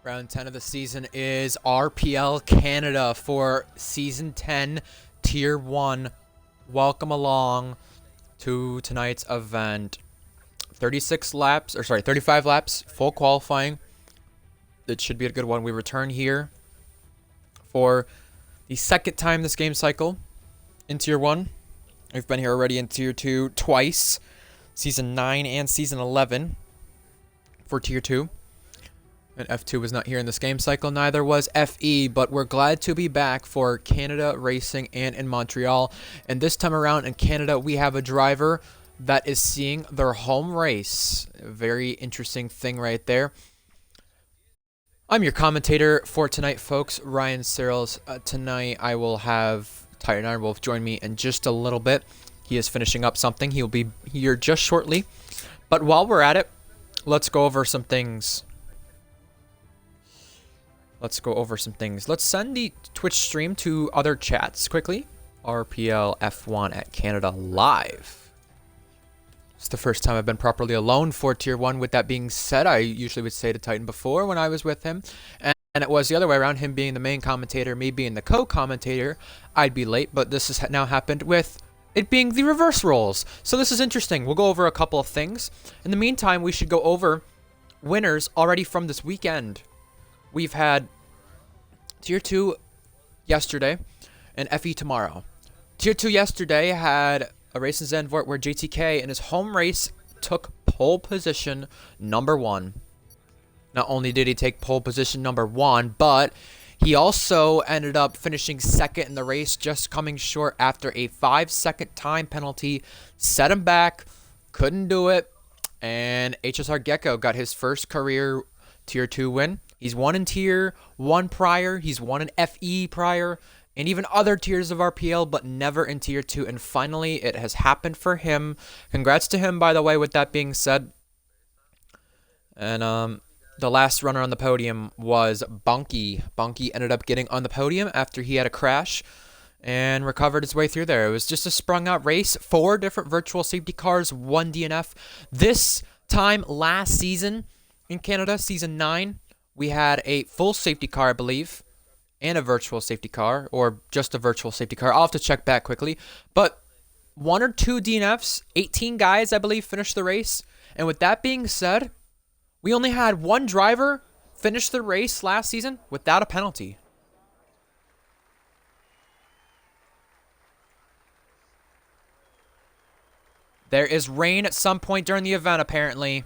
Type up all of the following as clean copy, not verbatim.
Round 10 of the season is RPL Canada for Season 10, Tier 1. Welcome along to tonight's event. 35 laps, full qualifying. It should be a good one. We return here for the second time this game cycle in Tier 1. We've been here already in Tier 2 twice, Season 9 and Season 11 for Tier 2. And F2 was not here in this game cycle, neither was FE, but we're glad to be back for Canada Racing and in Montreal. And this time around in Canada, we have a driver that is seeing their home race. A very interesting thing right there. I'm your commentator for tonight, folks, Ryan Searles. Tonight, I will have Titan Iron Wolf join me in just a little bit. He is finishing up something. He'll be here just shortly. But while we're at it, let's go over some things. Let's send the Twitch stream to other chats quickly. RPL F1 at Canada Live. It's the first time I've been properly alone for Tier 1. With that being said, I usually would say to Titan before when I was with him. And it was the other way around, him being the main commentator, me being the co-commentator. I'd be late, but this has now happened with it being the reverse roles. So this is interesting. We'll go over a couple of things. In the meantime, we should go over winners already from this weekend. We've had Tier 2 yesterday and FE tomorrow. Tier 2 yesterday had a race in Zandvoort where JTK in his home race took pole position number 1. Not only did he take pole position number 1, but he also ended up finishing second in the race, just coming short after a 5-second time penalty. Set him back, couldn't do it, and HSR Gecko got his first career Tier 2 win. He's won in Tier 1 prior, he's won in FE prior, and even other tiers of RPL, but never in Tier 2. And finally, it has happened for him. Congrats to him, by the way, with that being said. And the last runner on the podium was Bunky. Bunky ended up getting on the podium after he had a crash and recovered his way through there. It was just a sprung-out race. 4 different virtual safety cars, 1 DNF. This time last season in Canada, Season 9, we had a full safety car, I believe, and a virtual safety car, or just a virtual safety car. I'll have to check back quickly. But 1 or 2 DNFs, 18 guys, I believe, finished the race. And with that being said, we only had 1 driver finish the race last season without a penalty. There is rain at some point during the event, apparently.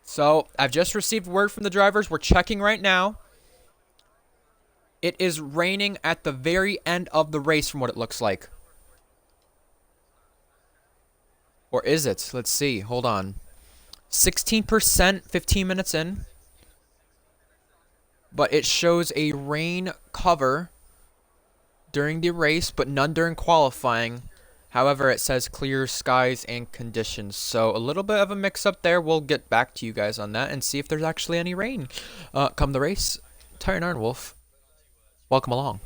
So, I've just received word from the drivers. We're checking right now. It is raining at the very end of the race from what it looks like. Or is it? Let's see. Hold on. 16%, 15 minutes in. But it shows a rain cover during the race, but none during qualifying. However, it says clear skies and conditions. So a little bit of a mix-up there. We'll get back to you guys on that and see if there's actually any rain come the race. Titan Iron Wolf, welcome along.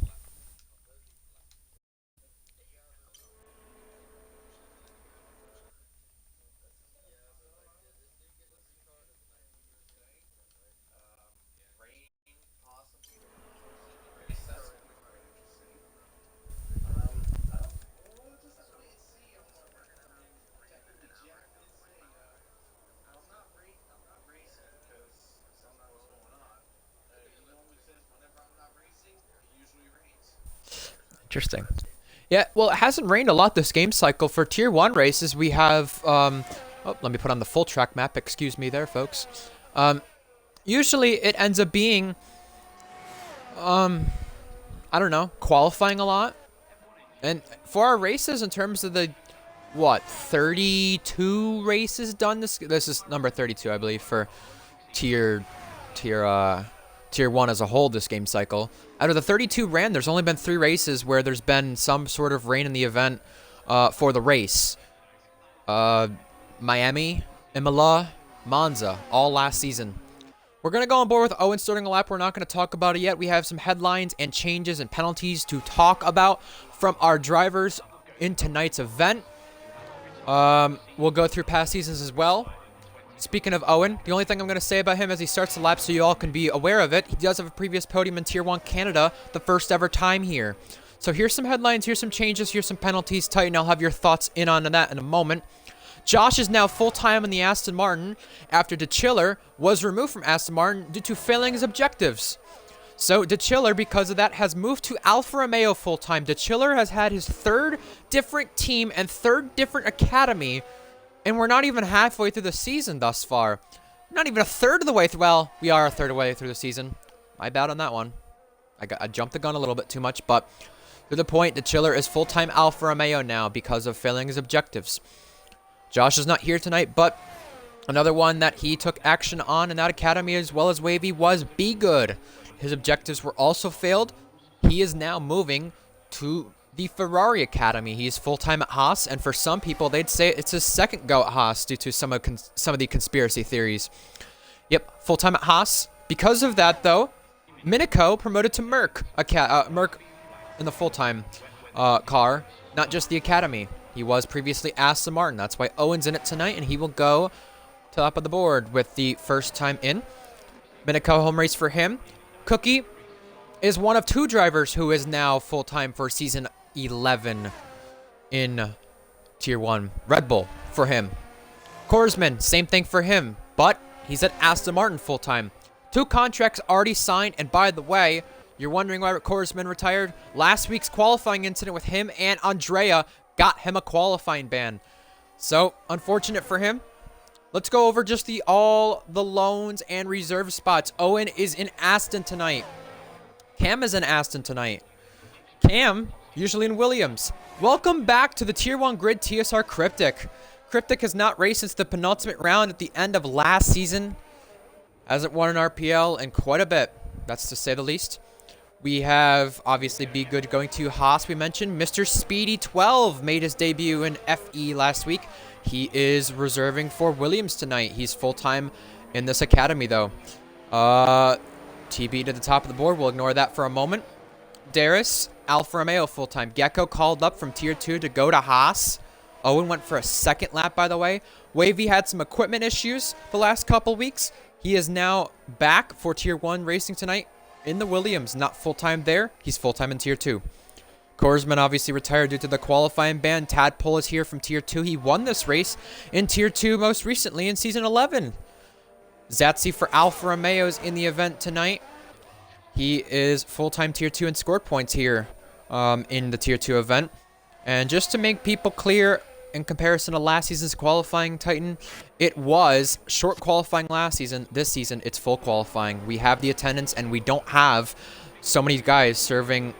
Interesting. Yeah, well, it hasn't rained a lot this game cycle. For Tier 1 races, we have... oh, let me put on the full track map. Excuse me there, folks. Usually, it ends up being... I don't know, qualifying a lot. And for our races, in terms of the... 32 races done? This is number 32, I believe, for Tier 1 as a whole this game cycle. Out of the 32 ran, there's only been 3 races where there's been some sort of rain in the event for the race. Miami, Imola, Monza, all last season. We're going to go on board with Owen starting a lap. We're not going to talk about it yet. We have some headlines and changes and penalties to talk about from our drivers in tonight's event. We'll go through past seasons as well. Speaking of Owen, the only thing I'm going to say about him as he starts the lap so you all can be aware of it, he does have a previous podium in Tier 1 Canada, the first ever time here. So here's some headlines, here's some changes, here's some penalties. Titan, I'll have your thoughts in on that in a moment. Josh is now full-time in the Aston Martin after DeChiller was removed from Aston Martin due to failing his objectives. So DeChiller, because of that, has moved to Alfa Romeo full-time. DeChiller has had his third different team and third different academy, and we're not even halfway through the season thus far. Not even a third of the way through. Well, we are a third of the way through the season. My bad on that one. I jumped the gun a little bit too much, but to the point, DeChiller is full-time Alfa Romeo now because of failing his objectives. Josh is not here tonight, but another one that he took action on in that academy as well as Wavy was Be Good. His objectives were also failed. He is now moving to the Ferrari Academy. He's full-time at Haas, and for some people, they'd say it's his second go at Haas due to some of the conspiracy theories. Yep, full-time at Haas. Because of that, though, Minico promoted to Merc in the full-time car, not just the Academy. He was previously Aston Martin. That's why Owen's in it tonight, and he will go to the top of the board with the first time in. Minico home race for him. Cookie is one of two drivers who is now full-time for season 11 in Tier 1. Red Bull for him. Korsman, same thing for him, but he's at Aston Martin full-time. 2 contracts already signed, and by the way, you're wondering why Korsman retired? Last week's qualifying incident with him and Andrea got him a qualifying ban. So, unfortunate for him. Let's go over just all the loans and reserve spots. Owen is in Aston tonight. Cam is in Aston tonight. Cam, usually in Williams. Welcome back to the Tier 1 Grid TSR Cryptic. Cryptic has not raced since the penultimate round at the end of last season. Hasn't won an RPL in quite a bit. That's to say the least. We have, obviously, Be Good going to Haas, we mentioned. Mr. Speedy 12 made his debut in FE last week. He is reserving for Williams tonight. He's full-time in this academy, though. TB to the top of the board. We'll ignore that for a moment. Darius, Alfa Romeo full-time. Gecko called up from Tier 2 to go to Haas. Owen went for a second lap, by the way. Wavy had some equipment issues the last couple weeks. He is now back for Tier 1 racing tonight in the Williams. Not full-time there. He's full-time in Tier 2. Korsman obviously retired due to the qualifying ban. Tadpole is here from Tier 2. He won this race in Tier 2 most recently in Season 11. Zatsy for Alfa Romeo's in the event tonight. He is full-time Tier 2 and scored points here in the Tier 2 event. And just to make people clear, in comparison to last season's qualifying, Titan, it was short qualifying last season. This season, it's full qualifying. We have the attendance, and we don't have so many guys serving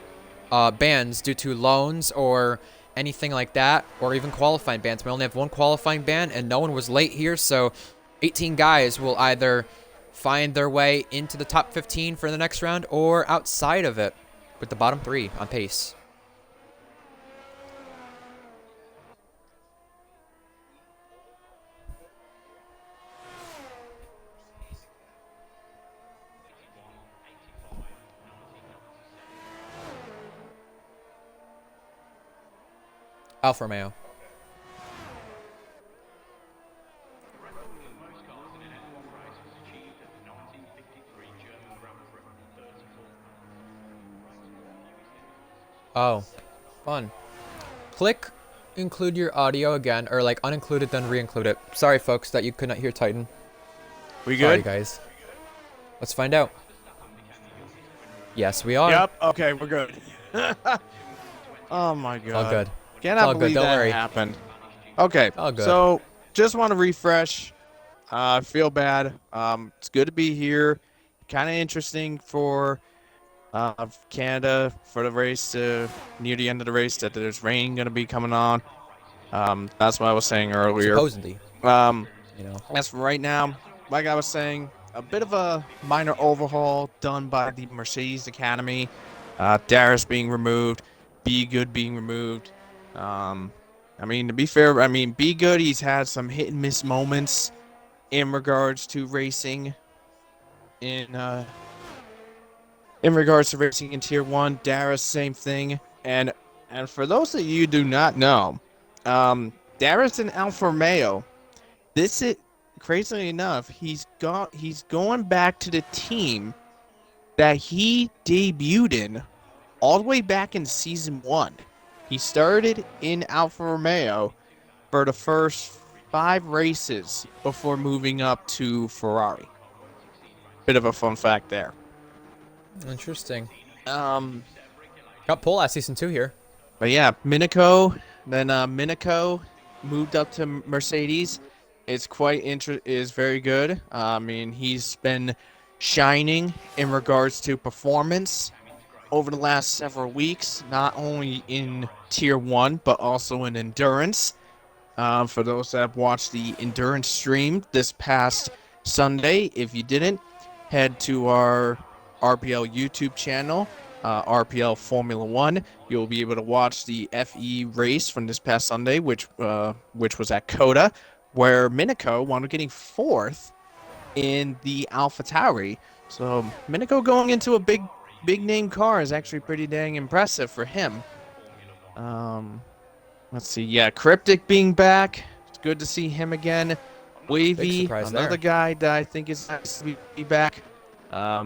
bans due to loans or anything like that, or even qualifying bans. We only have 1 qualifying ban, and no one was late here, so 18 guys will either find their way into the top 15 for the next round or outside of it with the bottom 3 on pace. Alfa Romeo. Oh, fun. Click include your audio again, or like uninclude it, then re-include it. Sorry, folks, that you could not hear Titan. We good? Sorry, guys. Let's find out. Yes, we are. Yep. Okay, we're good. Oh my god. All good. Cannot believe that happened. Okay. All good. So just want to refresh. Feel bad. It's good to be here. Kind of interesting for Canada for the race near the end of the race that there's rain going to be coming on. That's what I was saying earlier. Supposedly. You know. As for right now, like I was saying, a bit of a minor overhaul done by the Mercedes Academy. Darius being removed, Be Good being removed. I mean, to be fair, I mean, Be Good, he's had some hit and miss moments in regards to racing in regards to racing in Tier 1. Darius, same thing. And for those of you who do not know, Darius and Alfa Romeo. This is crazily enough, he's going back to the team that he debuted in all the way back in season 1. He started in Alfa Romeo for the first 5 races before moving up to Ferrari. Bit of a fun fact there. Interesting. Um, Got pole last season too here. but yeah, Minico. Then Minico moved up to Mercedes. It's is very good. I mean, he's been shining in regards to performance over the last several weeks, not only in Tier 1, but also in endurance. For those that have watched the endurance stream this past Sunday, if you didn't, head to our RPL YouTube channel, RPL Formula 1. You'll be able to watch the FE race from this past Sunday, which was at Coda, where Minico wound up getting 4th in the AlphaTauri. So Minico going into a big name car is actually pretty dang impressive for him. Let's see. Yeah, Cryptic being back. It's good to see him again. Wavy, another guy that I think is nice to be back. I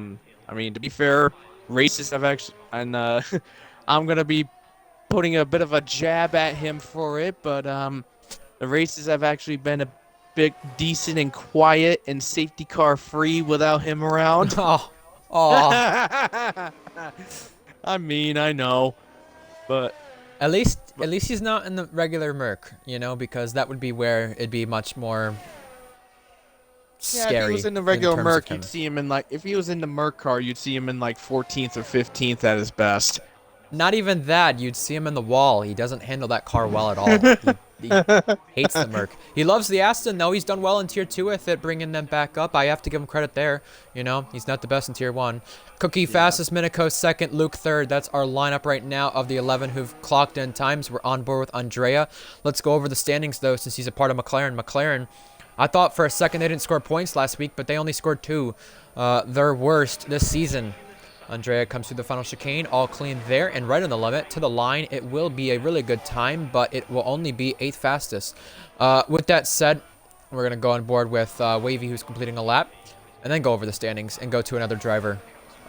mean, to be fair, races have actually, and I'm gonna be putting a bit of a jab at him for it, but the races have actually been a bit decent and quiet and safety car free without him around. Oh. Oh. I mean, I know, but At least he's not in the regular Merc, you know, because that would be where it'd be much more scary. yeah, if he was in the regular terms Merc, of him. you'd see him in like, if he was in the Merc car, you'd see him in like 14th or 15th at his best. Not even that. You'd see him in the wall. He doesn't handle that car well at all. He hates the Merc. He loves the Aston, though. He's done well in Tier 2 with it, bringing them back up. I have to give him credit there. You know, he's not the best in Tier 1. Cookie fastest, Minico second, Luke third. That's our lineup right now of the 11 who've clocked in times. We're on board with Andrea. Let's go over the standings, though, since he's a part of McLaren. McLaren, I thought for a second they didn't score points last week, but they only scored 2. Their worst this season. Andrea comes through the final chicane, all clean there, and right on the limit to the line. It will be a really good time, but it will only be 8th fastest. With that said, we're going to go on board with Wavy, who's completing a lap, and then go over the standings and go to another driver.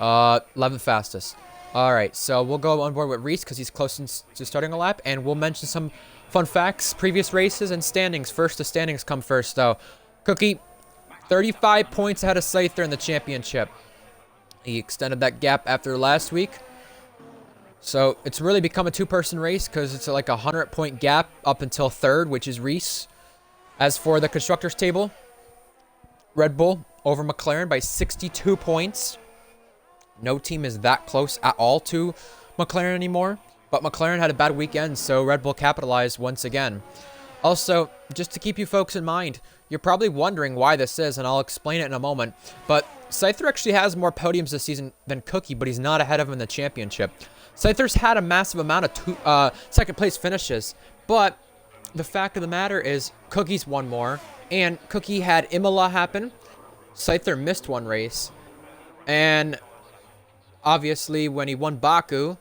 11th fastest. All right, so we'll go on board with Reese because he's close to starting a lap, and we'll mention some fun facts, previous races, and standings. First, the standings come first, though. Cookie, 35 points ahead of Scyther in the championship. He extended that gap after last week. So it's really become a 2-person race because it's like a 100-point gap up until 3rd, which is Reese. As for the constructors table, Red Bull over McLaren by 62 points. No team is that close at all to McLaren anymore. But McLaren had a bad weekend, so Red Bull capitalized once again. Also, just to keep you folks in mind, you're probably wondering why this is, and I'll explain it in a moment. But Scyther actually has more podiums this season than Cookie, but he's not ahead of him in the championship. Scyther's had a massive amount of second place finishes, but the fact of the matter is Cookie's won more, and Cookie had Imola happen. Scyther missed one race, and obviously when he won Baku,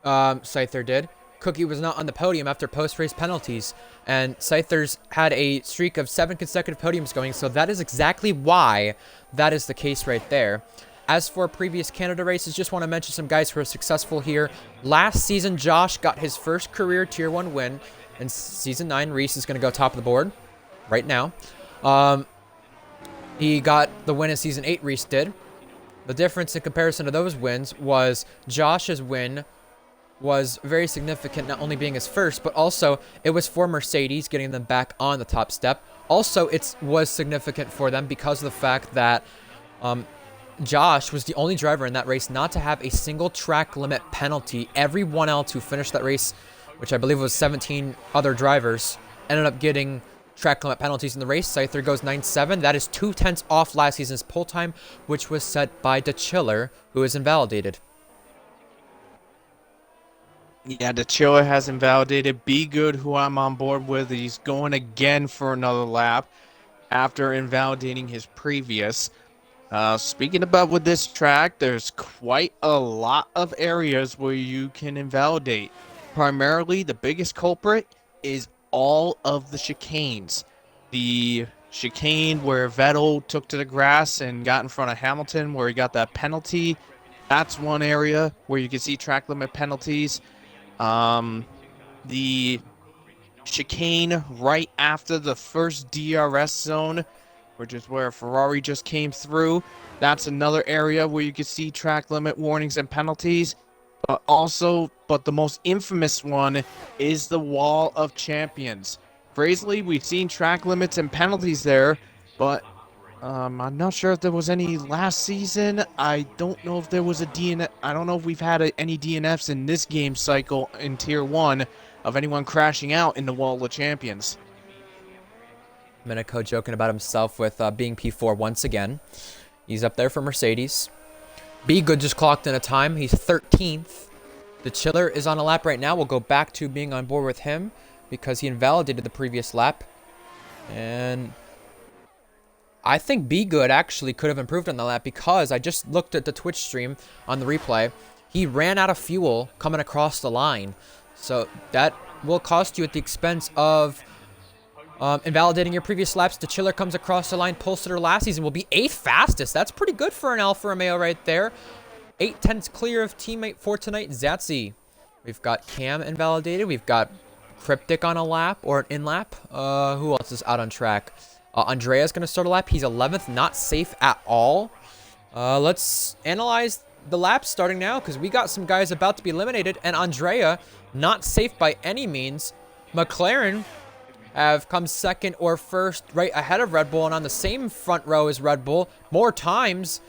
Scyther did. Cookie was not on the podium after post-race penalties, and Scyther's had a streak of 7 consecutive podiums going, so that is exactly why that is the case right there. As for previous Canada races, just want to mention some guys who are successful here. Last season, Josh got his first career Tier 1 win, and Season 9, Reese is going to go top of the board right now. He got the win in Season 8, Reese did. The difference in comparison to those wins was Josh's win was very significant, not only being his first, but also it was for Mercedes, getting them back on the top step. Also, it was significant for them because of the fact that Josh was the only driver in that race not to have a single track limit penalty. Everyone else who finished that race, which I believe was 17 other drivers, ended up getting track limit penalties in the race. Scyther goes 9-7. That is 2/10 off last season's pole time, which was set by DeChiller, who is invalidated. Yeah, the Chiller has invalidated. Be Good, who I'm on board with, he's going again for another lap after invalidating his previous. Speaking about with this track, there's quite a lot of areas where you can invalidate. Primarily, the biggest culprit is all of the chicanes. The chicane where Vettel took to the grass and got in front of Hamilton, where he got that penalty. That's one area where you can see track limit penalties. The chicane right after the first DRS zone, which is where Ferrari just came through. That's another area where you can see track limit warnings and penalties. But the most infamous one is the Wall of Champions. Crazily, we've seen track limits and penalties there, but I'm not sure if there was any last season. I don't know if there was a DNF. I don't know if we've had any DNFs in this game cycle in Tier 1 of anyone crashing out in the Wall of Champions. Minico joking about himself with being P4 once again. He's up there for Mercedes. Be Good just clocked in a time. He's 13th. The Chiller is on a lap right now. We'll go back to being on board with him because he invalidated the previous lap. And I think Be Good actually could have improved on the lap because I just looked at the Twitch stream on the replay. He ran out of fuel coming across the line. So that will cost you at the expense of invalidating your previous laps. The Chiller comes across the line. Polster last season will be 8th fastest. That's pretty good for an Alfa Romeo right there. 8/10 clear of teammate for tonight, Zatsi. We've got Cam invalidated. We've got Cryptic on a lap or an in-lap. Who else is out on track? Andrea's going to start a lap. He's 11th, not safe at all. Let's analyze the laps starting now because we got some guys about to be eliminated. And Andrea, not safe by any means. McLaren have come second or first right ahead of Red Bull and on the same front row as Red Bull more times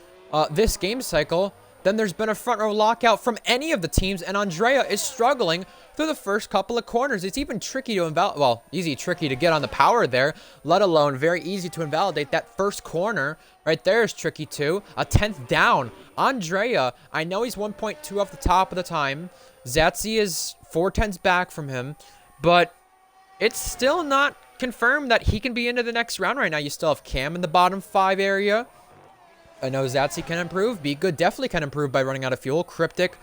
this game cycle than there's been a front row lockout from any of the teams, and Andrea is struggling through the first couple of corners. It's even tricky to tricky to get on the power there, let alone very easy to invalidate. That first corner right there is tricky too. A 10th down. Andrea, I know he's 1.2 off the top of the time. Zatsi is 4/10s back from him, but it's still not confirmed that he can be into the next round right now. You still have Cam in the bottom 5 area. I know Zatsi can improve. Be Good definitely can improve by running out of fuel. Cryptic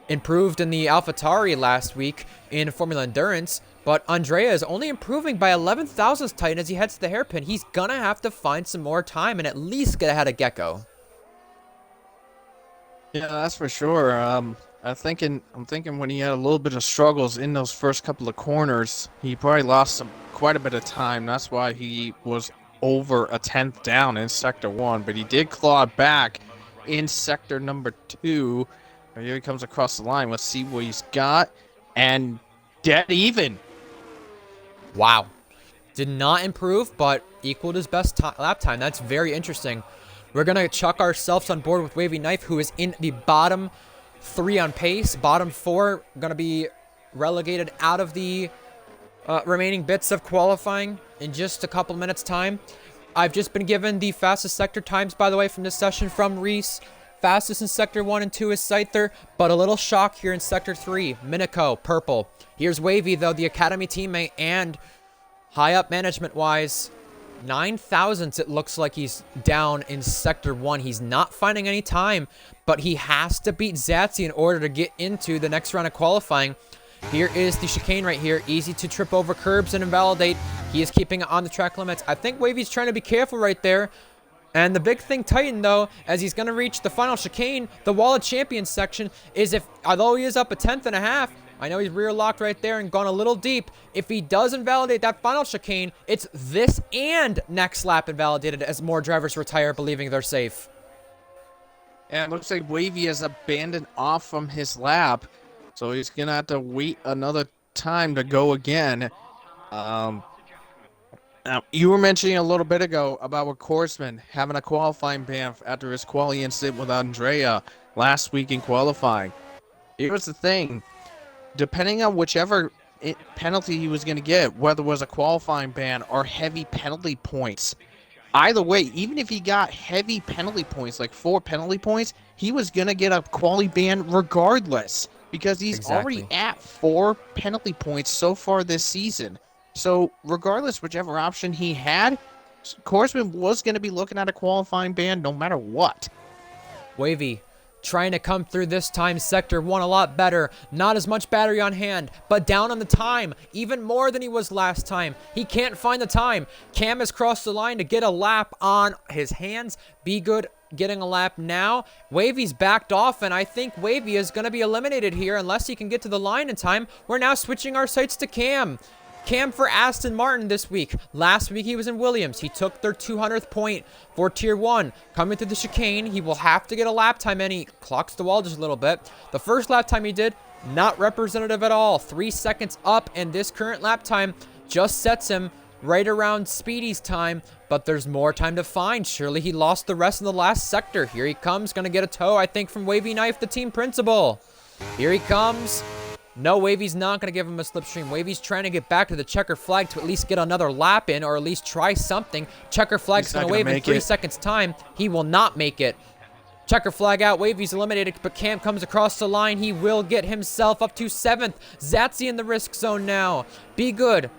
improved in the AlphaTauri last week in Formula Endurance, but Andrea is only improving by 11 thousandths tight as he heads to the hairpin. He's gonna have to find some more time and at least get ahead of Gecko. Yeah, that's for sure. I'm thinking when he had a little bit of struggles in those first couple of corners, he probably lost quite a bit of time. That's why he was over a 10th down in Sector 1, but he did claw back in Sector number 2. Here he comes across the line. Let's see what he's got. And dead even. Wow. Did not improve, but equaled his best lap time. That's very interesting. We're going to chuck ourselves on board with Wavy Knife, who is in the bottom 3 on pace. Bottom 4 going to be relegated out of the remaining bits of qualifying in just a couple minutes time. I've just been given the fastest sector times, by the way, from this session from Reese. Fastest in Sector 1 and 2 is Scyther, but a little shock here in Sector 3. Minico, purple. Here's Wavy, though, the Academy teammate, and high up management-wise, 9 thousandths it looks like he's down in Sector 1. He's not finding any time, but he has to beat Zatsi in order to get into the next round of qualifying. Here is the chicane right here. Easy to trip over curbs and invalidate. He is keeping it on the track limits. I think Wavy's trying to be careful right there. And the big thing Titan, though, as he's going to reach the final chicane, the Wall of Champions section, is although he is up a 10th and a half, I know he's rear locked right there and gone a little deep. If he does invalidate that final chicane, it's this and next lap invalidated as more drivers retire believing they're safe. And it looks like Wavy has abandoned off from his lap. So he's going to have to wait another time to go again. Now, you were mentioning a little bit ago about with Korsman having a qualifying ban after his quali incident with Andrea last week in qualifying. Here's the thing. Depending on whichever penalty he was going to get, whether it was a qualifying ban or heavy penalty points, either way, even if he got heavy penalty points, like 4 penalty points, he was going to get a quali ban regardless. Because he's already at 4 penalty points so far this season. So regardless, whichever option he had, Korsman was going to be looking at a qualifying ban no matter what. Wavy trying to come through this time. Sector 1 a lot better. Not as much battery on hand, but down on the time. Even more than he was last time. He can't find the time. Cam has crossed the line to get a lap on his hands. Be Good getting a lap now. Wavy's backed off, and I think Wavy is going to be eliminated here unless he can get to the line in time. We're now switching our sights to Cam. Cam for Aston Martin this week. Last week he was in Williams. He took their 200th point for Tier 1. Coming through the chicane, he will have to get a lap time, and he clocks the wall just a little bit. The first lap time he did, not representative at all. 3 seconds up, and this current lap time just sets him right around Speedy's time, but there's more time to find. Surely he lost the rest in the last sector. Here he comes, gonna get a tow, I think, from Wavy Knife, the team principal. Here he comes. No, Wavy's not going to give him a slipstream. Wavy's trying to get back to the checker flag to at least get another lap in, or at least try something. Checker flag's going to wave in 3 seconds time. He will not make it. Checker flag out. Wavy's eliminated, but Cam comes across the line. He will get himself up to 7th. Zatsy in the risk zone now. Be Good.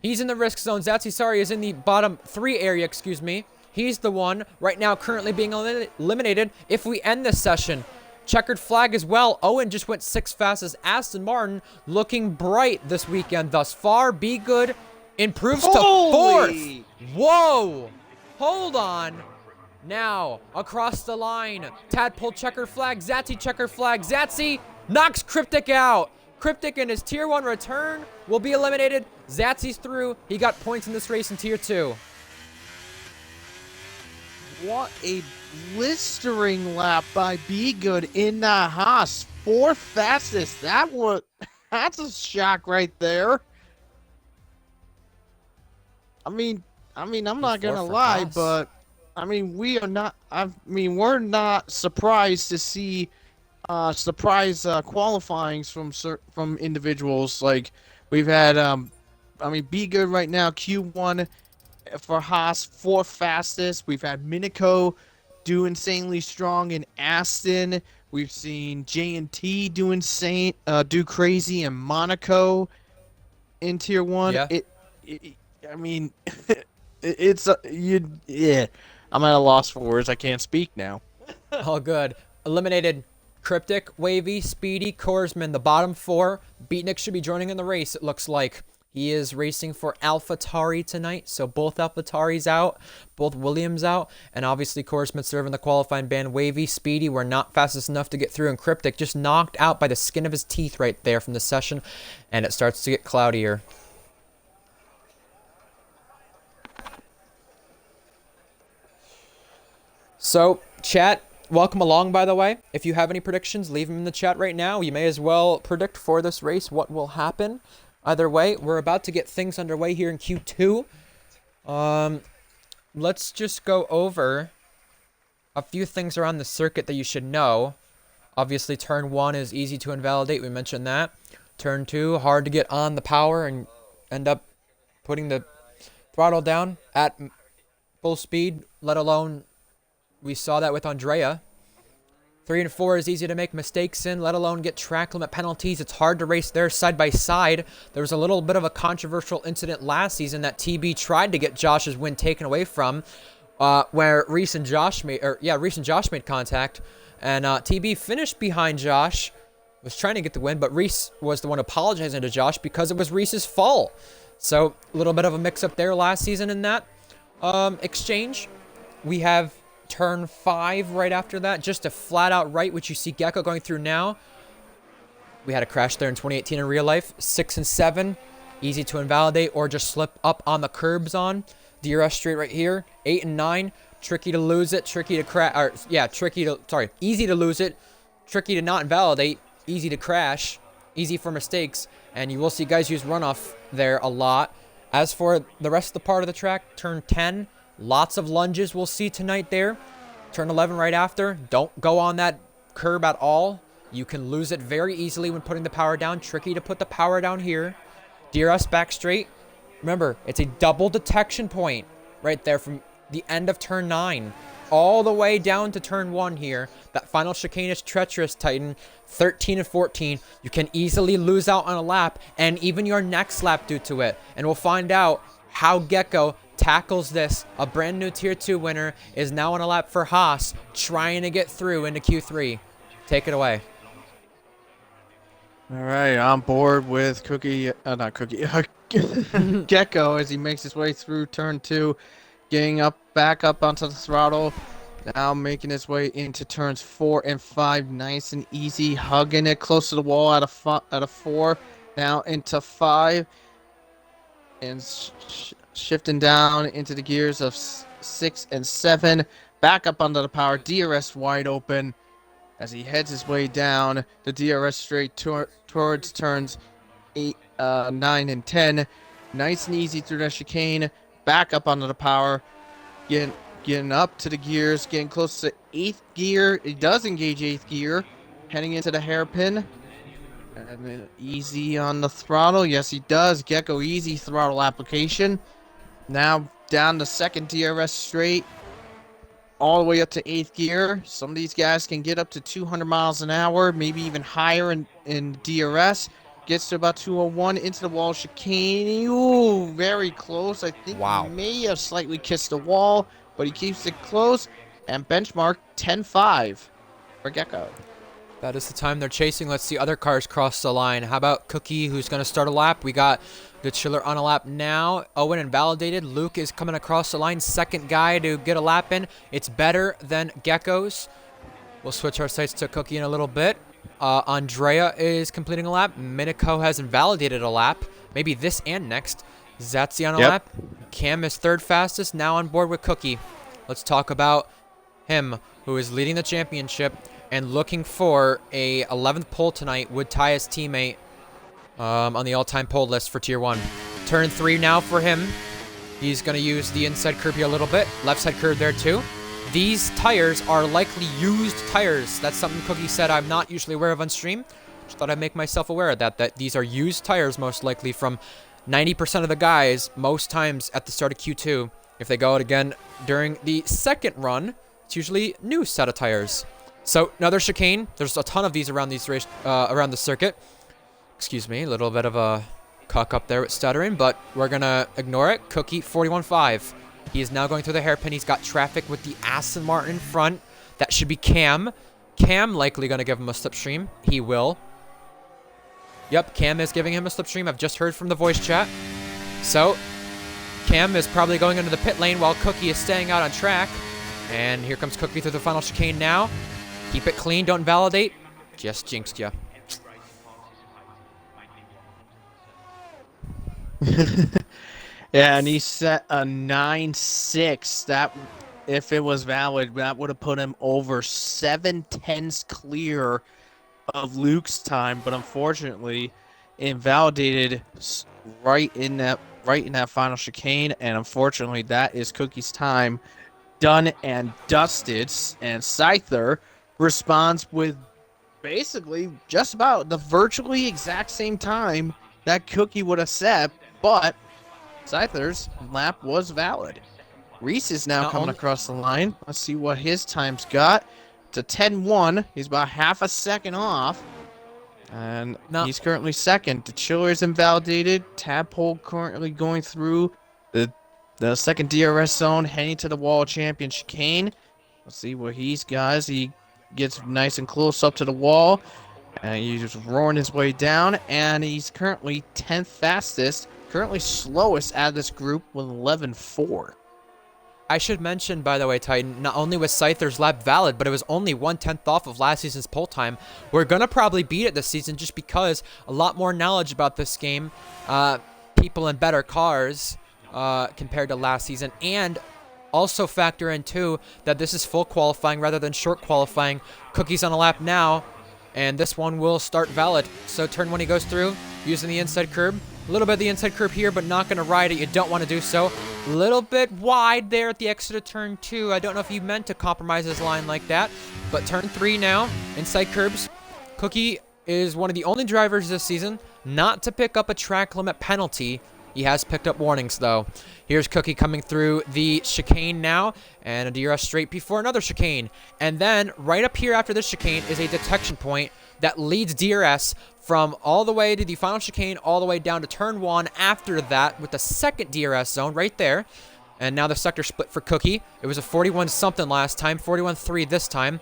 He's in the risk zone. Zatsy, sorry, is in the bottom 3 area, excuse me. He's the one right now currently being eliminated if we end this session. Checkered flag as well. Owen just went 6th fastest. Aston Martin looking bright this weekend thus far. Be Good improves to 4th. Whoa. Hold on. Now, across the line. Tadpole checker flag. Zatsy checker flag. Zatsy knocks Cryptic out. Cryptic in his Tier 1 return will be eliminated. Zatsy's through. He got points in this race in Tier 2. What a blistering lap by Be Good in the Haas. 4th fastest. That's a shock right there. I mean, I'm not gonna lie, but we're not surprised to see surprise qualifyings from individuals. Like we've had Be Good right now, Q1 for Haas, 4th fastest. We've had Minico do insanely strong in Aston. We've seen J&T do crazy in Monaco in Tier 1. Yeah. Yeah. I'm at a loss for words. I can't speak now. All good. Eliminated Cryptic, Wavy, Speedy, Korsman, the bottom 4. Beatnik should be joining in the race, it looks like. He is racing for AlphaTauri tonight, so both AlphaTauris out, both Williams out, and obviously Korsman serving the qualifying ban. Wavy, Speedy were not fastest enough to get through, and Cryptic just knocked out by the skin of his teeth right there from the session, and it starts to get cloudier. So, chat, welcome along, by the way. If you have any predictions, leave them in the chat right now. You may as well predict for this race what will happen. Either way, we're about to get things underway here in Q2. Let's just go over a few things around the circuit that you should know. Obviously, turn 1 is easy to invalidate. We mentioned that. Turn 2, hard to get on the power and end up putting the throttle down at full speed, let alone we saw that with Andrea. 3 and 4 is easy to make mistakes in, let alone get track limit penalties. It's hard to race there side by side. There was a little bit of a controversial incident last season that TB tried to get Josh's win taken away from, where Reese and Josh made contact, and TB finished behind Josh, was trying to get the win, but Reese was the one apologizing to Josh because it was Reese's fault. So a little bit of a mix-up there last season in that exchange. We have turn 5 right after that, just a flat-out right, which you see Gecko going through now. We had a crash there in 2018 in real life. 6 and 7, easy to invalidate or just slip up on the curbs on. DRS straight right here. 8 and 9, tricky to lose it, easy to lose it, tricky to not invalidate, easy to crash, easy for mistakes, and you will see guys use runoff there a lot. As for the rest of the part of the track, turn 10, lots of lunges we'll see tonight there. Turn 11 right after. Don't go on that curb at all. You can lose it very easily when putting the power down. Tricky to put the power down here. DRS back straight. Remember, it's a double detection point right there from the end of turn 9 all the way down to turn 1 here. That final chicane is treacherous, Titan. 13 and 14. You can easily lose out on a lap and even your next lap due to it. And we'll find out how Gecko tackles this. A brand new Tier 2 winner is now on a lap for Haas, trying to get through into Q3. Take it away. All right, on board with Cookie, not Cookie, Gecko as he makes his way through turn 2, getting back up onto the throttle. Now making his way into turns 4 and 5, nice and easy, hugging it close to the wall out of 4, now into 5, and shifting down into the gears of 6 and 7, back up onto the power, DRS wide open. As he heads his way down the DRS straight towards turns 9 and 10. Nice and easy through the chicane. Back up onto the power. Getting up to the gears. Getting close to 8th gear. He does engage 8th gear. Heading into the hairpin. And then easy on the throttle. Yes, he does. Gecko easy throttle application. Now down the 2nd DRS straight. All the way up to 8th gear. Some of these guys can get up to 200 miles an hour, maybe even higher in DRS. Gets to about 201 into the wall chicane. Ooh, very close. I think he may have slightly kissed the wall, but he keeps it close. And benchmark 10.5 for Gecko. That is the time they're chasing. Let's see other cars cross the line. How about Cookie, who's going to start a lap? We got the Chiller on a lap now. Owen invalidated. Luke is coming across the line. Second guy to get a lap in. It's better than Gecko's. We'll switch our sights to Cookie in a little bit. Andrea is completing a lap. Miniko has invalidated a lap. Maybe this and next. Zatsi on a lap. Cam is 3rd fastest. Now on board with Cookie. Let's talk about him, who is leading the championship and looking for a 11th pole tonight. Would tie his teammate on the all-time pole list for Tier 1. Turn 3 now for him. He's going to use the inside curb here a little bit. Left side curb there too. These tires are likely used tires. That's something Cookie said I'm not usually aware of on stream. Just thought I'd make myself aware of that these are used tires most likely from 90% of the guys most times at the start of Q2. If they go out again during the 2nd run, it's usually new set of tires. So another chicane. There's a ton of these around around the circuit. Excuse me, a little bit of a cuck up there with stuttering, but we're gonna ignore it. Cookie 41.5. He is now going through the hairpin. He's got traffic with the Aston Martin in front. That should be Cam. Cam likely gonna give him a slipstream. He will. Yep, Cam is giving him a slipstream. I've just heard from the voice chat. So Cam is probably going into the pit lane while Cookie is staying out on track. And here comes Cookie through the final chicane now. Keep it clean, don't validate. Just jinxed ya. Yeah, and he set a 9.6. That, if it was valid, that would have put him over 7/10 clear of Luke's time. But unfortunately, invalidated right in that final chicane. And unfortunately, that is Cookie's time done and dusted. And Scyther responds with basically just about the virtually exact same time that Cookie would have set, but Scyther's lap was valid. Reese is now coming across the line. Let's see what his time's got. It's a 10.1. He's about half a second off. And he's currently 2nd. The Chiller is invalidated. Tadpole currently going through the 2nd DRS zone, heading to the wall champion chicane. Let's see what he's got as he gets nice and close up to the wall. And he's just roaring his way down. And he's currently 10th fastest. Currently slowest out of this group with 11.4. I should mention, by the way, Titan, not only was Scyther's lap valid, but it was only 1/10 off of last season's pole time. We're going to probably beat it this season just because a lot more knowledge about this game, people in better cars compared to last season, and also factor in, too, that this is full qualifying rather than short qualifying. Cookie's on a lap now, and this one will start valid. So turn 1 he goes through, using the inside curb. A little bit of the inside curb here, but not going to ride it. You don't want to do so. A little bit wide there at the exit of turn 2. I don't know if he meant to compromise his line like that. But turn 3 now, inside curbs. Cookie is one of the only drivers this season not to pick up a track limit penalty. He has picked up warnings, though. Here's Cookie coming through the chicane now, and a DRS straight before another chicane. And then right up here after this chicane is a detection point that leads DRS from all the way to the final chicane, all the way down to turn 1 after that with the 2nd DRS zone right there. And now the sector split for Cookie. It was a 41-something last time, 41-3 this time.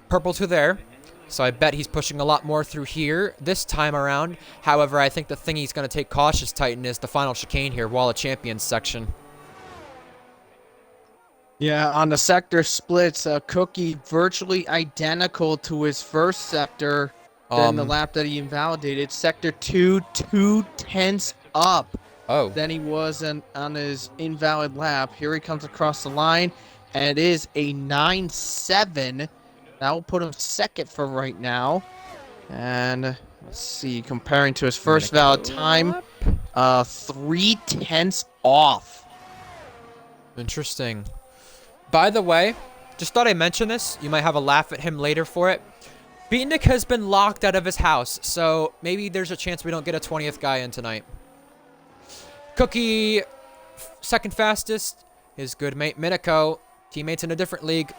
Purple to there. So I bet he's pushing a lot more through here this time around. However, I think the thing he's going to take cautious Titan is the final chicane here, Wall of Champions section. Yeah, on the sector splits, Cookie virtually identical to his first sector than the lap that he invalidated. Sector 2, 2/10 up than he was on his invalid lap. Here he comes across the line, and it is a 9-7. That will put him second for right now. And let's see, comparing to his first valid time, 3/10 off. Interesting. By the way, just thought I'd mention this. You might have a laugh at him later for it. Beatnik has been locked out of his house, so maybe there's a chance we don't get a 20th guy in tonight. Cookie, second fastest. His good mate, Miniko, teammates in a different league.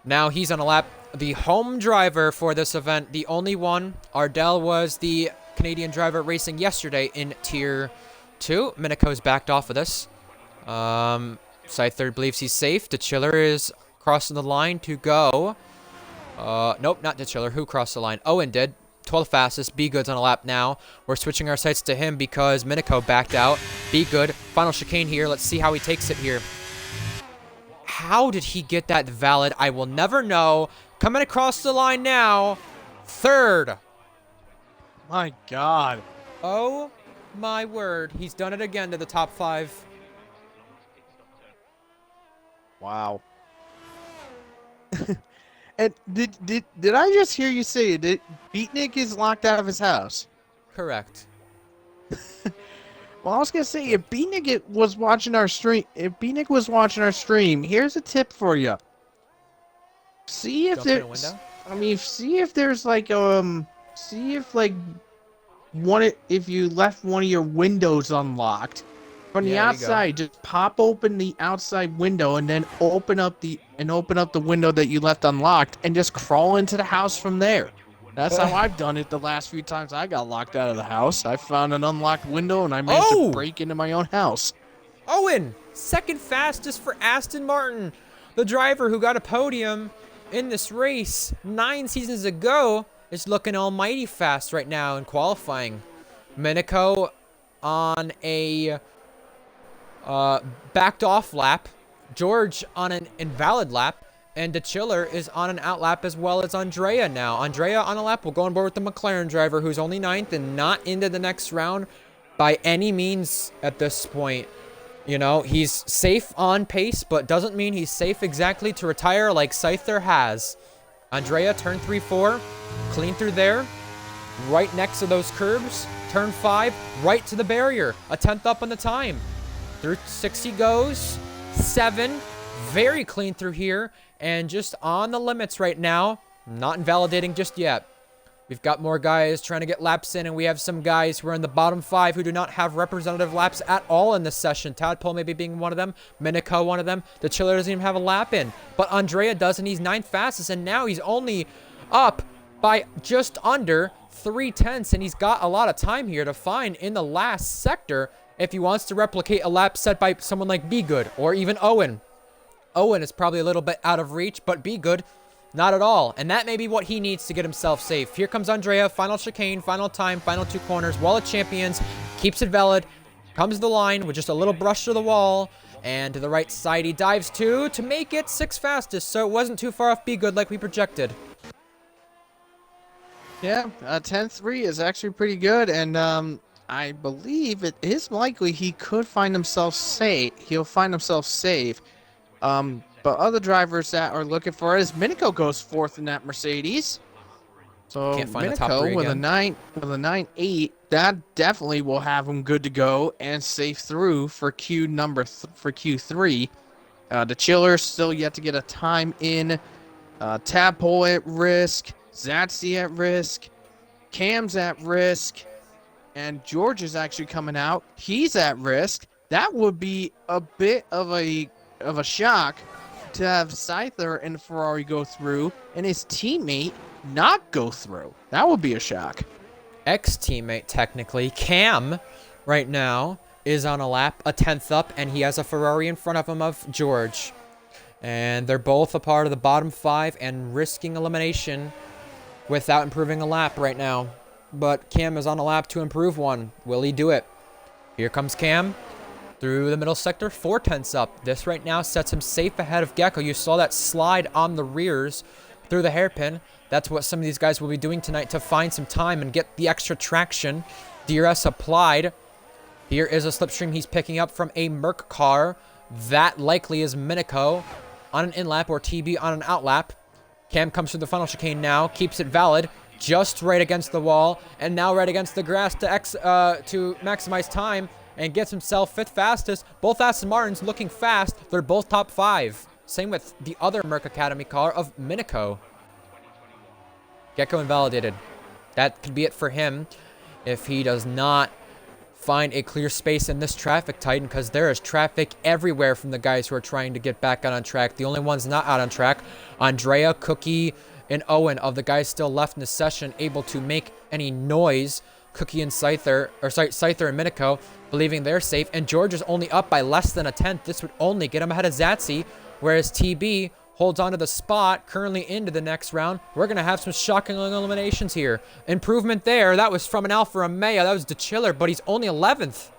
Now he's on a lap. The home driver for this event, the only one. Ardell was the Canadian driver racing yesterday in Tier 2. Miniko's backed off of this. Scyther believes he's safe. DeChiller is crossing the line to go. Nope, not DeChiller. Who crossed the line? Owen did. 12th fastest. Be Good's on a lap now. We're switching our sights to him because Miniko backed out. Be Good. Final chicane here. Let's see how he takes it here. How did he get that valid? I will never know. Coming across the line now. Third. My God. Oh, my word. He's done it again to the top 5. Wow. And did I just hear you say that Beatnik is locked out of his house? Correct. Well, I was gonna say if Beatnik was watching our stream, here's a tip for you. See if there's, see if there's like see if like if you left one of your windows unlocked. From the outside, just pop open the outside window and then open up the window that you left unlocked and just crawl into the house from there. That's how I've done it the last few times I got locked out of the house. I found an unlocked window and I managed to break into my own house. Owen, second fastest for Aston Martin, the driver who got a podium in this race 9 seasons ago, is looking almighty fast right now in qualifying. Miniko on a backed off lap, George on an invalid lap, and DeChiller is on an out lap as well as Andrea now. Andrea on a lap will go on board with the McLaren driver who's only 9th and not into the next round by any means at this point. You know, he's safe on pace, but doesn't mean he's safe exactly to retire like Scyther has. Andrea, turn 3-4, clean through there, right next to those curbs. Turn 5, right to the barrier, a 10th up on the time. Through 60 goes, 7, very clean through here, and just on the limits right now, not invalidating just yet. We've got more guys trying to get laps in, and we have some guys who are in the bottom 5 who do not have representative laps at all in this session. Tadpole maybe being one of them, Miniko one of them. The Chiller doesn't even have a lap in, but Andrea does, and he's 9th fastest, and now he's only up by just under 3/10, and he's got a lot of time here to find in the last sector if he wants to replicate a lap set by someone like Be Good or even Owen. Owen is probably a little bit out of reach, but Be Good, not at all. And that may be what he needs to get himself safe. Here comes Andrea, final chicane, final time, final 2 corners. Wall of Champions, keeps it valid, comes to the line with just a little brush to the wall, and to the right side he dives to make it 6th fastest, so it wasn't too far off Be Good like we projected. Yeah, 10-3 is actually pretty good, and I believe it is likely he could find himself safe. He'll find himself safe. But other drivers that are looking for it is Miniko goes 4th in that Mercedes. So Can't find the top Miniko 3 with again. a 9-8, that definitely will have him good to go and safe through for Q3. The Chiller still yet to get a time in. Tadpole at risk. Zatsy at risk. Cam's at risk. And George is actually coming out. He's at risk. That would be a bit of a shock to have Scyther and Ferrari go through and his teammate not go through. That would be a shock. Ex-teammate, technically. Cam, right now, is on a lap, a 10th up, and he has a Ferrari in front of him of George. And they're both a part of the bottom 5 and risking elimination without improving a lap right now. But Cam is on a lap to improve one. Will he do it? Here comes Cam through the middle sector, 4/10 up. This right now sets him safe ahead of Gecko. You saw that slide on the rears through the hairpin. That's what some of these guys will be doing tonight to find some time and get the extra traction. DRS applied. Here is a slipstream he's picking up from a Merc car. That likely is Minico on an in-lap or TB on an out-lap. Cam comes through the final chicane now, keeps it valid, just right against the wall, and now right against the grass to maximize time, and gets himself 5th fastest. Both Aston Martins looking fast. They're both top 5. Same with the other Merc Academy car of Minico. Gecko invalidated. That could be it for him if he does not find a clear space in this traffic, Titan, because there is traffic everywhere from the guys who are trying to get back out on track. The only ones not out on track, Andrea, Cookie, and Owen, of the guys still left in the session, able to make any noise. Cookie and Scyther and Minico, believing they're safe. And George is only up by less than a 10th. This would only get him ahead of Zatsy, whereas TB holds on to the spot, currently into the next round. We're going to have some shocking eliminations here. Improvement there. That was from an Alfa Romeo. That was De Chiller, but he's only 11th.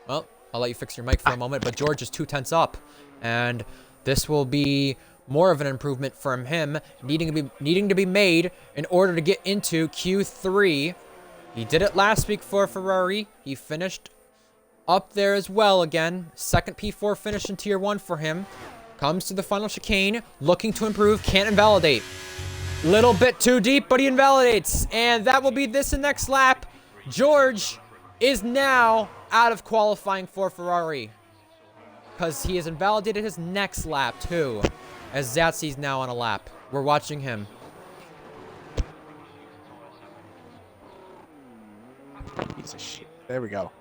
Well, I'll let you fix your mic for a moment, but George is 2/10 up. And this will be more of an improvement from him, needing to be made in order to get into Q3. He did it last week for Ferrari. He finished up there as well again. Second P4 finish in Tier 1 for him. Comes to the final chicane, looking to improve, can't invalidate. Little bit too deep, but he invalidates. And that will be this in next lap. George is now out of qualifying for Ferrari, because he has invalidated his next lap too, as Zatsy's now on a lap. We're watching him. Piece of shit. There we go.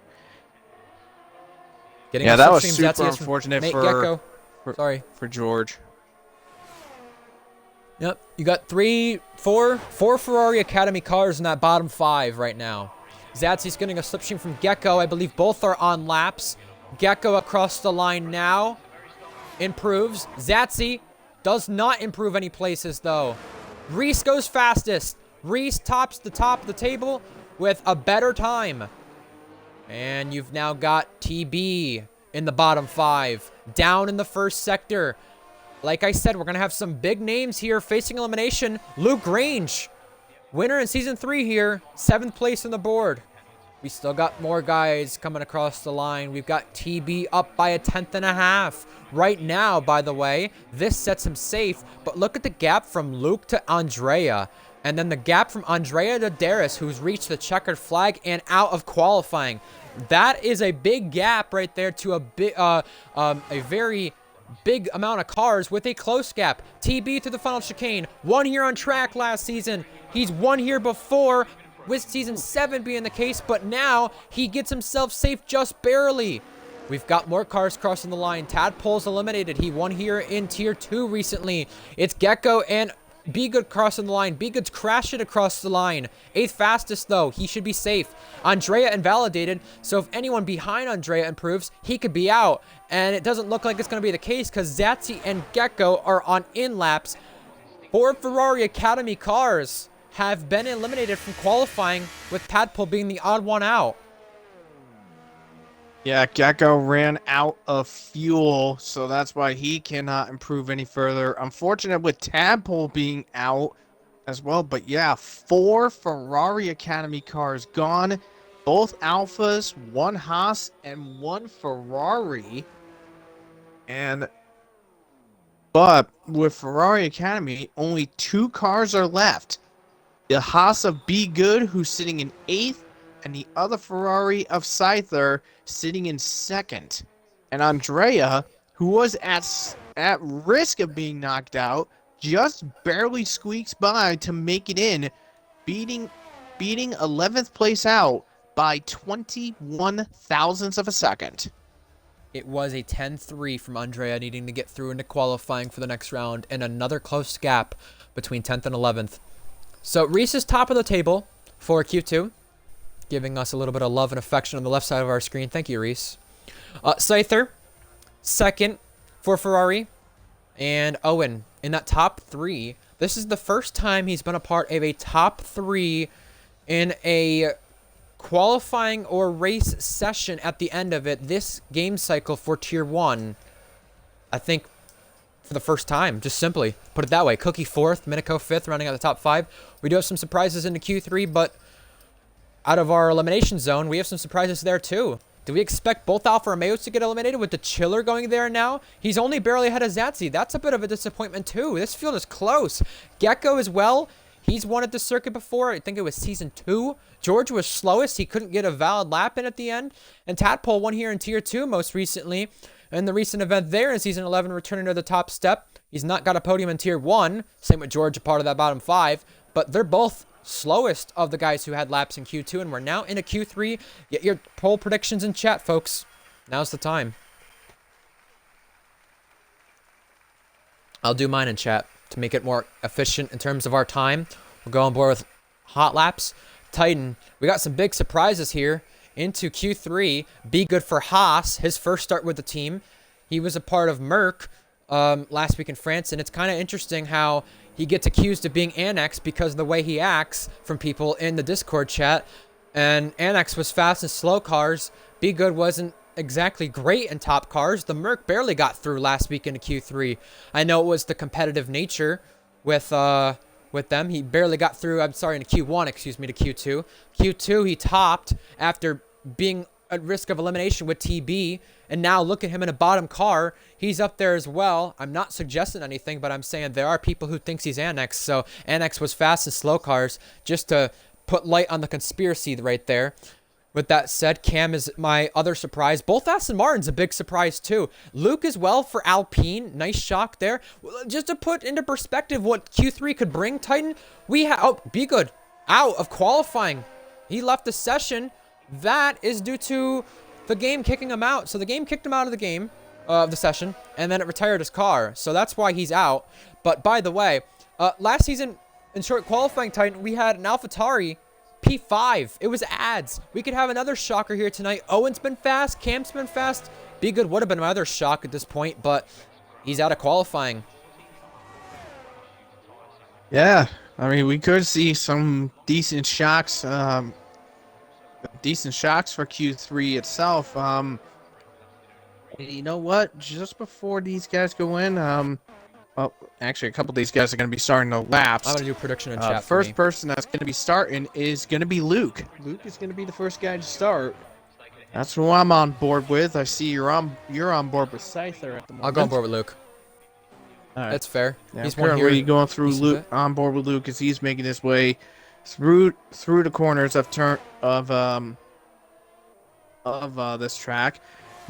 Yeah, that was super unfortunate for George. Yep, you got four Ferrari Academy cars in that bottom 5 right now. Zatsy's getting a slipstream from Gecko. I believe both are on laps. Gecko across the line now. Improves. Zatsy does not improve any places, though. Reese goes fastest. Reese tops the top of the table with a better time. And you've now got TB in the bottom 5. Down in the first sector. Like I said, we're going to have some big names here facing elimination. Luke Grange, winner in Season 3 here. 7th place on the board. We still got more guys coming across the line. We've got TB up by a 10th and a half. Right now, by the way, this sets him safe. But look at the gap from Luke to Andrea. And then the gap from Andrea to Darius, who's reached the checkered flag and out of qualifying. That is a big gap right there to a very big amount of cars with a close gap. TB to the final chicane. Won here on track last season. He's won here before, with Season 7 being the case, but now he gets himself safe just barely. We've got more cars crossing the line. Tadpole's eliminated. He won here in Tier 2 recently. It's Gecko and Be Good crossing the line. Be Good's crashed it across the line. 8th fastest, though. He should be safe. Andrea invalidated, so if anyone behind Andrea improves, he could be out. And it doesn't look like it's going to be the case, because Zatsy and Gecko are on in-laps. 4 Ferrari Academy cars have been eliminated from qualifying, with Tadpole being the odd one out. Yeah, Gecko ran out of fuel, so that's why he cannot improve any further. Unfortunate with Tadpole being out as well, but yeah, 4 Ferrari Academy cars gone. Both Alphas, 1 Haas, and 1 Ferrari. But with Ferrari Academy, only 2 cars are left. The Haas of Be Good, who's sitting in 8th, and the other Ferrari of Scyther sitting in 2nd. And Andrea, who was at risk of being knocked out, just barely squeaks by to make it in, beating 11th place out by 21 thousandths of a second. It was a 10-3 from Andrea, needing to get through into qualifying for the next round, and another close gap between 10th and 11th. So Reese is top of the table for Q2, giving us a little bit of love and affection on the left side of our screen. Thank you, Reese. Scyther, second for Ferrari, and Owen in that top 3. This is the first time he's been a part of a top 3 in a qualifying or race session at the end of it this game cycle for Tier 1. I think for the first time, just simply put it that way. Cookie 4th, Minico 5th, rounding out the top 5. We do have some surprises into Q3, but out of our elimination zone, we have some surprises there too. Do we expect both Alfa Romeos to get eliminated with the Chiller going there now? He's only barely ahead of Zazi. That's a bit of a disappointment too. This field is close. Gecko as well. He's won at the circuit before. I think it was Season 2. George was slowest. He couldn't get a valid lap in at the end. And Tadpole won here in Tier 2 most recently. In the recent event there in Season 11, returning to the top step. He's not got a podium in Tier 1. Same with George, a part of that bottom 5. But they're both slowest of the guys who had laps in Q2, and we're now in a Q3. Get your poll predictions in chat, folks. Now's the time. I'll do mine in chat to make it more efficient in terms of our time. We'll go on board with hot laps. Titan, we got some big surprises here into Q3. Be good for Haas, his first start with the team. He was a part of Merc last week in France, and it's kind of interesting how he gets accused of being Annex because of the way he acts from people in the Discord chat. And Annex was fast and slow cars. Be Good wasn't exactly great in top cars. The Merc barely got through last week into Q3. I know it was the competitive nature with them. He barely got through, I'm sorry, into Q1, excuse me, to Q2. Q2, he topped after being at risk of elimination with TB. And now look at him in a bottom car. He's up there as well. I'm not suggesting anything, but I'm saying there are people who thinks he's Annex. So Annex was fast and slow cars, just to put light on the conspiracy right there. With that said, Cam is my other surprise. Both Aston Martin's a big surprise too. Luke as well for Alpine. Nice shock there. Just to put into perspective what Q3 could bring, Titan, we have... Oh, Be Good out of qualifying. He left the session. That is due to the game kicking him out. So the game kicked him out of the game, of the session, and then it retired his car. So that's why he's out. But by the way, last season in short qualifying, Titan, we had an AlphaTauri P5. It was ads. We could have another shocker here tonight. Owen's been fast. Cam's been fast. Be Good would have been my other shock at this point, but he's out of qualifying. Yeah, I mean, we could see some decent shocks. Decent shocks for Q3 itself. You know what? Just before these guys go in, well, actually, a couple of these guys are going to be starting the laps. I'm going to do prediction in chat. First person that's going to be starting is going to be Luke. Luke is going to be the first guy to start. That's who I'm on board with. I see you're on board with Scyther at the moment. I'll go on board with Luke. All right. That's fair. Yeah, He's one here. going through Luke, on board with Luke as he's making his way through the corners of this track.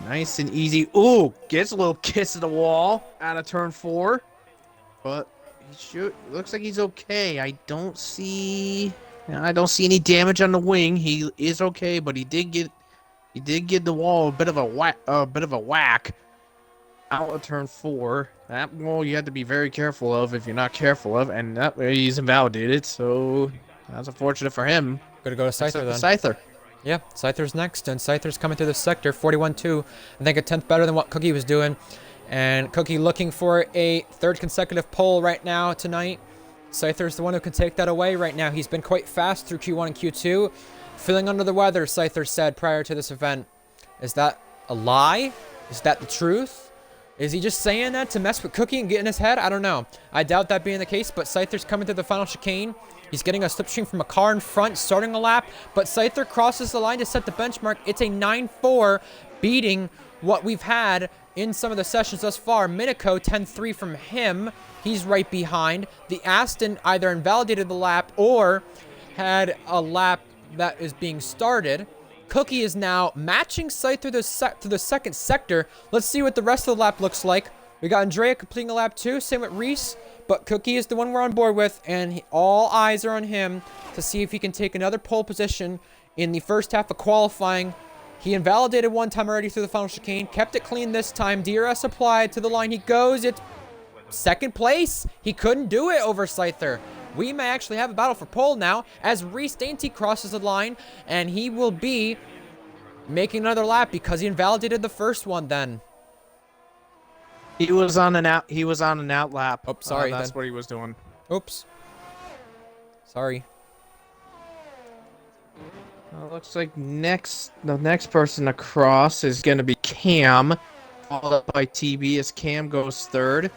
Nice and easy. Ooh, gets a little kiss of the wall out of turn 4. But looks like he's okay. I don't see any damage on the wing. He is okay, but he did give the wall a bit of a whack out of turn 4. That wall you have to be very careful of if you're not careful of, and that way he's invalidated. So that's unfortunate for him. Gonna go to Scyther then. Scyther. Yeah, Scyther's next, and Scyther's coming through the sector, 41-2. I think a 10th better than what Cookie was doing. And Cookie looking for a 3rd consecutive pole right now tonight. Scyther's the one who can take that away right now. He's been quite fast through Q1 and Q2. Feeling under the weather, Scyther said prior to this event. Is that a lie? Is that the truth? Is he just saying that to mess with Cookie and get in his head? I don't know. I doubt that being the case, but Scyther's coming through the final chicane. He's getting a slipstream from a car in front, starting a lap, but Scyther crosses the line to set the benchmark. It's a 9-4, beating what we've had in some of the sessions thus far. Minico, 10-3 from him. He's right behind. The Aston either invalidated the lap or had a lap that is being started. Cookie is now matching Scyther through the second sector. Let's see what the rest of the lap looks like. We got Andrea completing a lap 2, same with Reese. But Cookie is the one we're on board with, and all eyes are on him to see if he can take another pole position in the first half of qualifying. He invalidated one time already through the final chicane, kept it clean this time. DRS applied, to the line he goes. It's second place. He couldn't do it over Scyther. we may actually have a battle for pole now as Reese Dainty crosses the line, and he will be making another lap because he invalidated the first one then. He was on an out lap. Oh, sorry. That's what he was doing. Oops. Sorry. Looks like the next person across is going to be Cam, followed up by TB as Cam goes third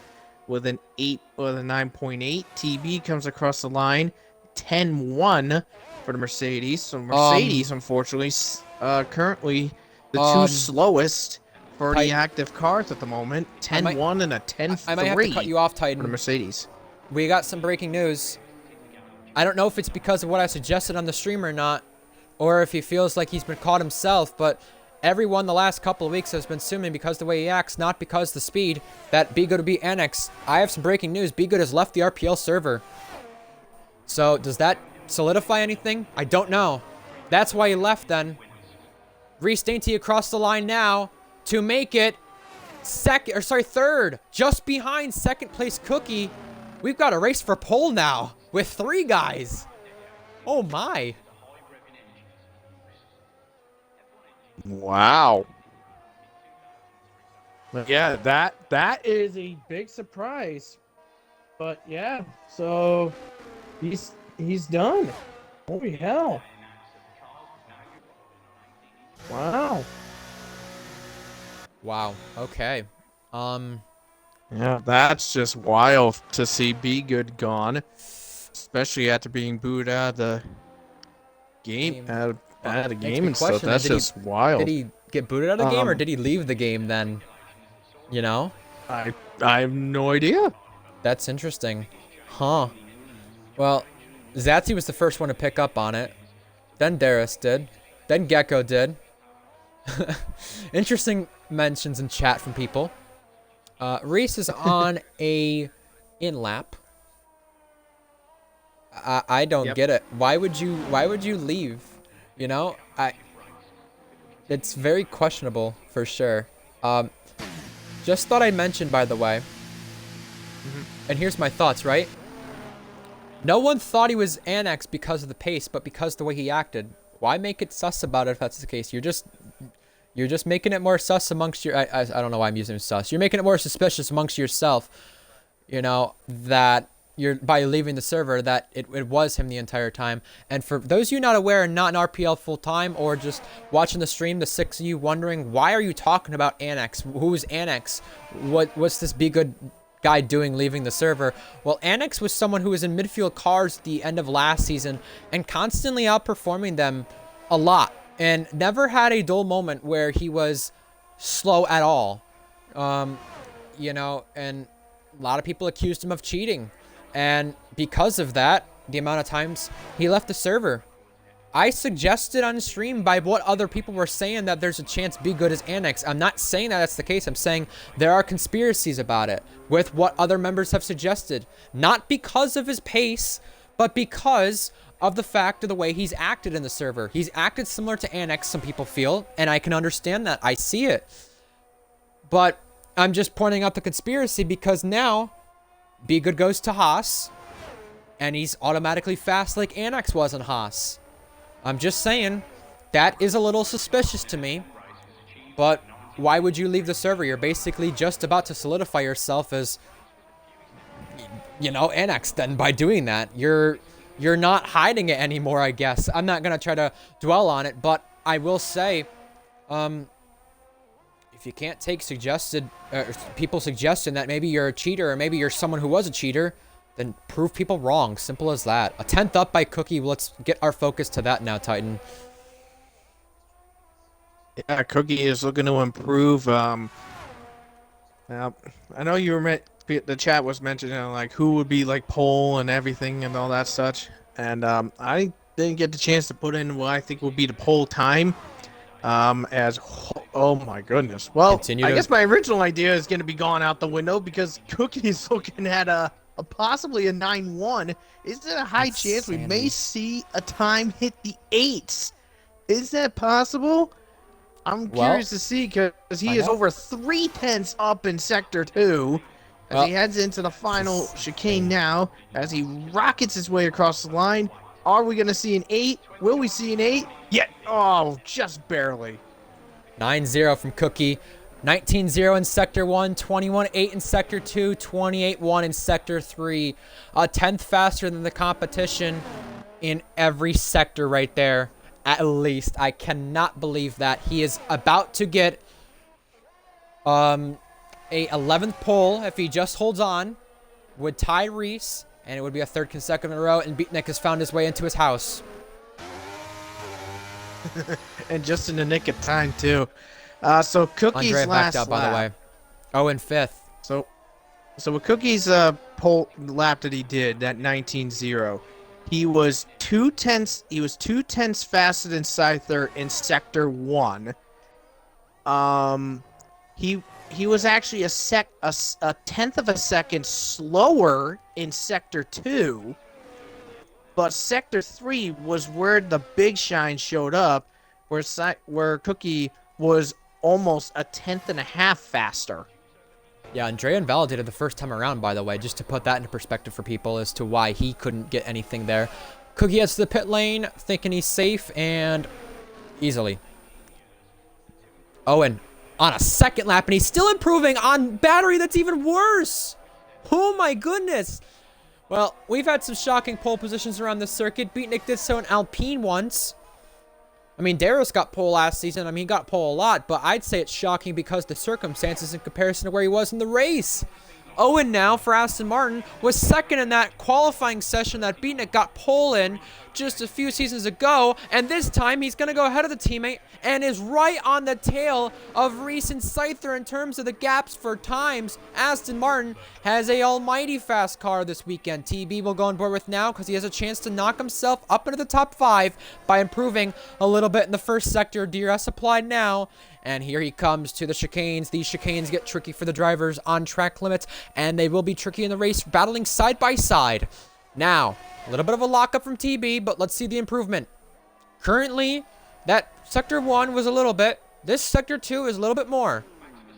with a 9.8. TB comes across the line 10-1 for the Mercedes. So Mercedes, unfortunately, currently the two slowest for the active cars at the moment. 10-1 and a 10-3. I might have to cut you off, Titan. For the Mercedes. We got some breaking news. I don't know if it's because of what I suggested on the stream or not, or if he feels like he's been caught himself, but everyone the last couple of weeks has been assuming because the way he acts, not because the speed, that Be Good will be annexed. I have some breaking news. Be Good has left the RPL server. So does that solidify anything? I don't know. That's why he left then. Reese Dainty across the line now to make it third, just behind second place Cookie. We've got a race for pole now with 3 guys. Oh my. Wow. Yeah, that is a big surprise. But yeah, so he's done. Holy hell. Wow. Wow. Okay. Yeah, that's just wild to see Be Good gone, especially after being booed out of the game. Out of the game and stuff. That's just wild. Did he get booted out of the game, or did he leave the game then? You know? I have no idea. That's interesting. Huh. Well, Zatsy was the first one to pick up on it. Then Darius did. Then Gecko did. Interesting mentions in chat from people. Reese is on a in-lap. I don't get it. Why would you leave? You know, it's very questionable for sure. Just thought I'd mention, by the way, and here's my thoughts, right? No one thought he was annexed because of the pace, but because of the way he acted. Why make it sus about it if that's the case? You're just making it more sus amongst your... I don't know why I'm using sus. You're making it more suspicious amongst yourself, you know, that... by leaving the server, that it was him the entire time. And for those of you not aware and not in RPL full time, or just watching the stream, the 6 of you wondering, why are you talking about Annex? Who's Annex? What's this Be Good guy doing leaving the server? Well, Annex was someone who was in midfield cars at the end of last season and constantly outperforming them a lot, and never had a dull moment where he was slow at all. You know, and a lot of people accused him of cheating. And because of that, the amount of times he left the server. I suggested on stream by what other people were saying that there's a chance Be Good is annexed. I'm not saying that that's the case. I'm saying there are conspiracies about it with what other members have suggested. Not because of his pace, but because of the fact of the way he's acted in the server. He's acted similar to Annex, some people feel, and I can understand that. I see it. But I'm just pointing out the conspiracy because now Be Good goes to Haas, and he's automatically fast like Annex was in Haas. I'm just saying, that is a little suspicious to me, but why would you leave the server? You're basically just about to solidify yourself as, you know, Annex then by doing that. You're not hiding it anymore, I guess. I'm not going to try to dwell on it, but I will say, if you can't take people suggesting that maybe you're a cheater or maybe you're someone who was a cheater, then prove people wrong. Simple as that. A 10th up by Cookie. Let's get our focus to that now, Titan. Yeah, Cookie is looking to improve. Now, I know the chat was mentioning like who would be like pole and everything and all that such, and I didn't get the chance to put in what I think would be the pole time. Oh my goodness. Well, I guess my original idea is going to be gone out the window because Cookie's looking at a possibly a 9-1. Is there a high chance we may see a time hit the 8s? Is that possible? I'm curious to see because he is over 3 tenths up in Sector 2. as he heads into the final chicane now, as he rockets his way across the line. Are we going to see an 8? Will we see an 8? Yeah. Oh, just barely. 9-0 from Cookie. 19-0 in Sector 1, 21-8 in Sector 2, 28-1 in Sector 3. A tenth faster than the competition in every sector right there. At least. I cannot believe that. He is about to get a 11th pole if he just holds on. Would tie Reese, and it would be a third consecutive in a row, and Beatnik has found his way into his house. And just in the nick of time, too. So Cookie's Andrea last backed up, lap. by the way. Oh, in 5th. So with Cookie's pole lap that he did, that 19-0, he was 2/10. He was 2/10 faster than Scyther in Sector 1. He was actually a tenth of a second slower in Sector 2. But Sector 3 was where the big shine showed up, where Cookie was almost a tenth and a half faster. Yeah, Andrea invalidated the first time around, by the way, just to put that into perspective for people as to why he couldn't get anything there. Cookie heads to the pit lane, thinking he's safe, and easily. Owen on a second lap, and he's still improving on battery that's even worse. Oh my goodness. Well, we've had some shocking pole positions around the circuit. Beatnik did so in Alpine once. I mean, Darius got pole last season. I mean, he got pole a lot, but I'd say it's shocking because the circumstances in comparison to where he was in the race. Owen now for Aston Martin was second in that qualifying session that Beatnik got pole in just a few seasons ago, and this time he's going to go ahead of the teammate and is right on the tail of Reese and Scyther in terms of the gaps for times. Aston Martin has a almighty fast car this weekend. TB will go on board with now because he has a chance to knock himself up into the top 5 by improving a little bit in the first sector. DRS applied now. And here he comes to the chicanes. These chicanes get tricky for the drivers on track limits, and they will be tricky in the race, battling side by side. Now, a little bit of a lockup from TB, but let's see the improvement. Currently, that Sector 1 was a little bit. This Sector 2 is a little bit more.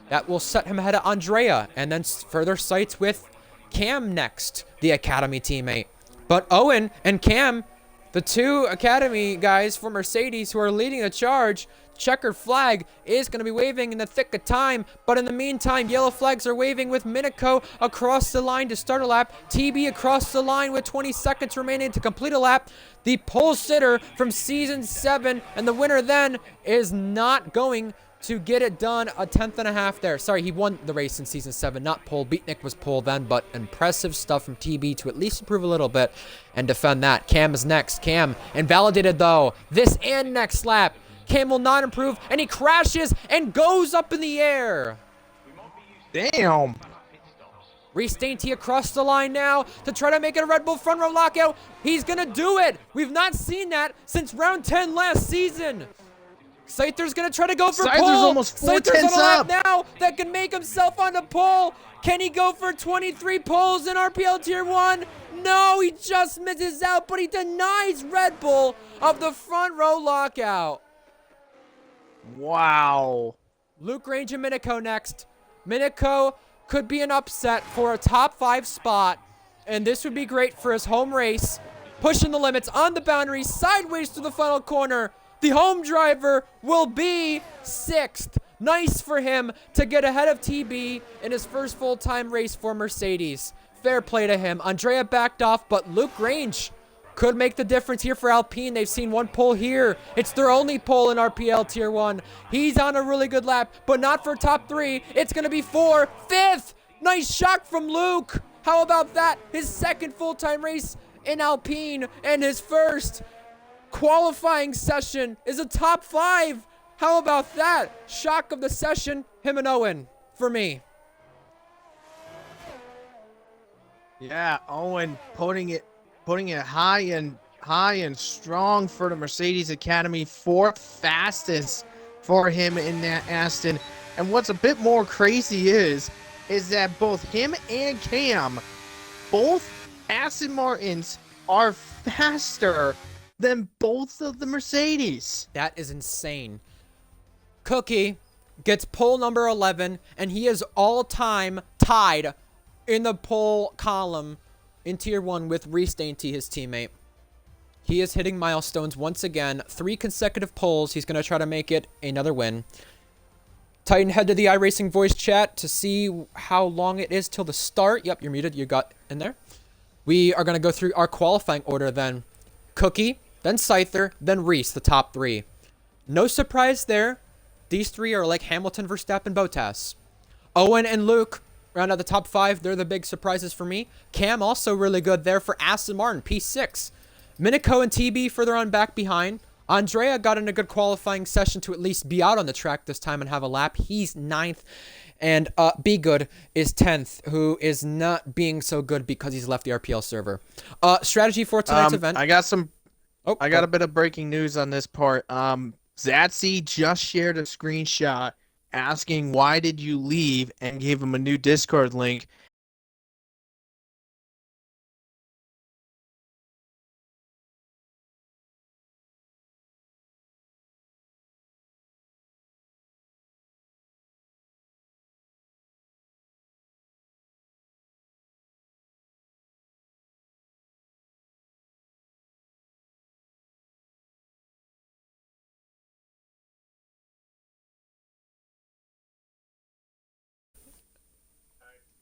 That will set him ahead of Andrea, and then further sights with Cam next, the Academy teammate. But Owen and Cam, the two Academy guys for Mercedes who are leading the charge, checkered flag is going to be waving in the thick of time, but in the meantime, yellow flags are waving with Minico across the line to start a lap, TB across the line with 20 seconds remaining to complete a lap. The pole sitter from Season 7, and the winner then is not going to get it done. A tenth and a half there. Sorry, he won the race in Season 7, not pole. Beatnik was pole then, but impressive stuff from TB to at least improve a little bit and defend that. Cam is next. Cam invalidated, though. This and next lap. Cam will not improve, and he crashes and goes up in the air. Damn. Reese Dainty across the line now to try to make it a Red Bull front row lockout. He's going to do it. We've not seen that since round 10 last season. Scyther's going to try to go for Scyther's pole. almost 4 Scyther's tenths on a lap up. now that can make himself on the pole. Can he go for 23 poles in RPL Tier 1? No, he just misses out, but he denies Red Bull of the front row lockout. Wow. Luke Range and Minico next. Minico could be an upset for a top 5 spot, and this would be great for his home race. Pushing the limits on the boundary, sideways to the final corner. The home driver will be 6th. Nice for him to get ahead of TB in his first full-time race for Mercedes. Fair play to him. Andrea backed off, but Luke Range could make the difference here for Alpine. They've seen one pole here. It's their only pole in RPL Tier 1. He's on a really good lap, but not for top 3. It's going to be 4th. 5th. Nice shot from Luke. How about that? His second full-time race in Alpine and his first qualifying session is a top 5. How about that? Shock of the session, him and Owen, for me. Yeah, Owen putting it high and strong for the Mercedes Academy. 4th fastest for him in that Aston. And what's a bit more crazy is that both him and Cam, both Aston Martins, are faster than both of the Mercedes. That is insane. Cookie gets pole number 11, and he is all-time tied in the pole column in Tier 1 with Reese Dainty, his teammate. He is hitting milestones once again. 3 consecutive poles. He's going to try to make it another win. Titan, head to the iRacing voice chat to see how long it is till the start. Yep, you're muted. You got in there. We are going to go through our qualifying order then. Cookie, then Scyther, then Reese, the top 3. No surprise there. These 3 are like Hamilton, Verstappen, Bottas. Owen and Luke round out the top 5. They're the big surprises for me. Cam also really good there for Aston Martin, P6. Miniko and TB further on back behind. Andrea got in a good qualifying session to at least be out on the track this time and have a lap. He's 9th. And Be Good is 10th, who is not being so good because he's left the RPL server. Strategy for tonight's event. I got a bit of breaking news on this part. Zatsy just shared a screenshot asking why did you leave and gave him a new Discord link.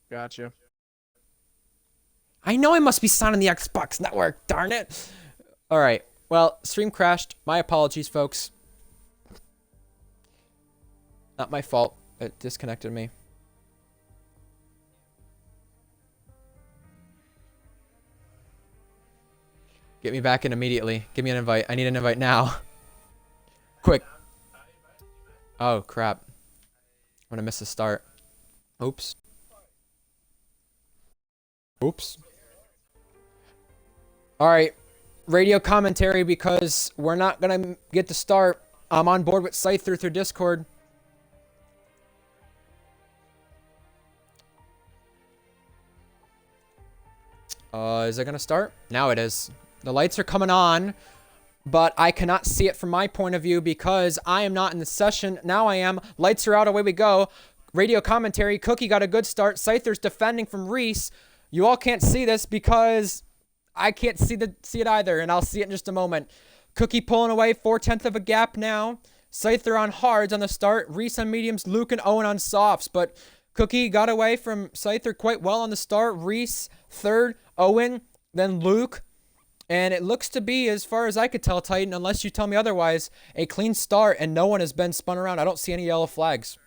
Gotcha. I know I must be signing the Xbox network, darn it. All right. Well, stream crashed. My apologies, folks. Not my fault. It disconnected me. Get me back in immediately. Give me an invite. I need an invite now. Quick. Oh, crap. I'm going to miss the start. Oops. Oops. All right. Radio commentary because we're not going to get to start. I'm on board with Scyther through Discord. Is it going to start? Now it is. The lights are coming on, but I cannot see it from my point of view because I am not in the session. Now I am. Lights are out. Away we go. Radio commentary. Cookie got a good start. Scyther's defending from Reese. You all can't see this because I can't see it either, and I'll see it in just a moment. Cookie pulling away, 4/10 of a gap now. Scyther on hards on the start. Reese on mediums. Luke and Owen on softs, but Cookie got away from Scyther quite well on the start. Reese, 3rd. Owen, then Luke. And it looks to be, as far as I could tell, Titan, unless you tell me otherwise, a clean start, and no one has been spun around. I don't see any yellow flags.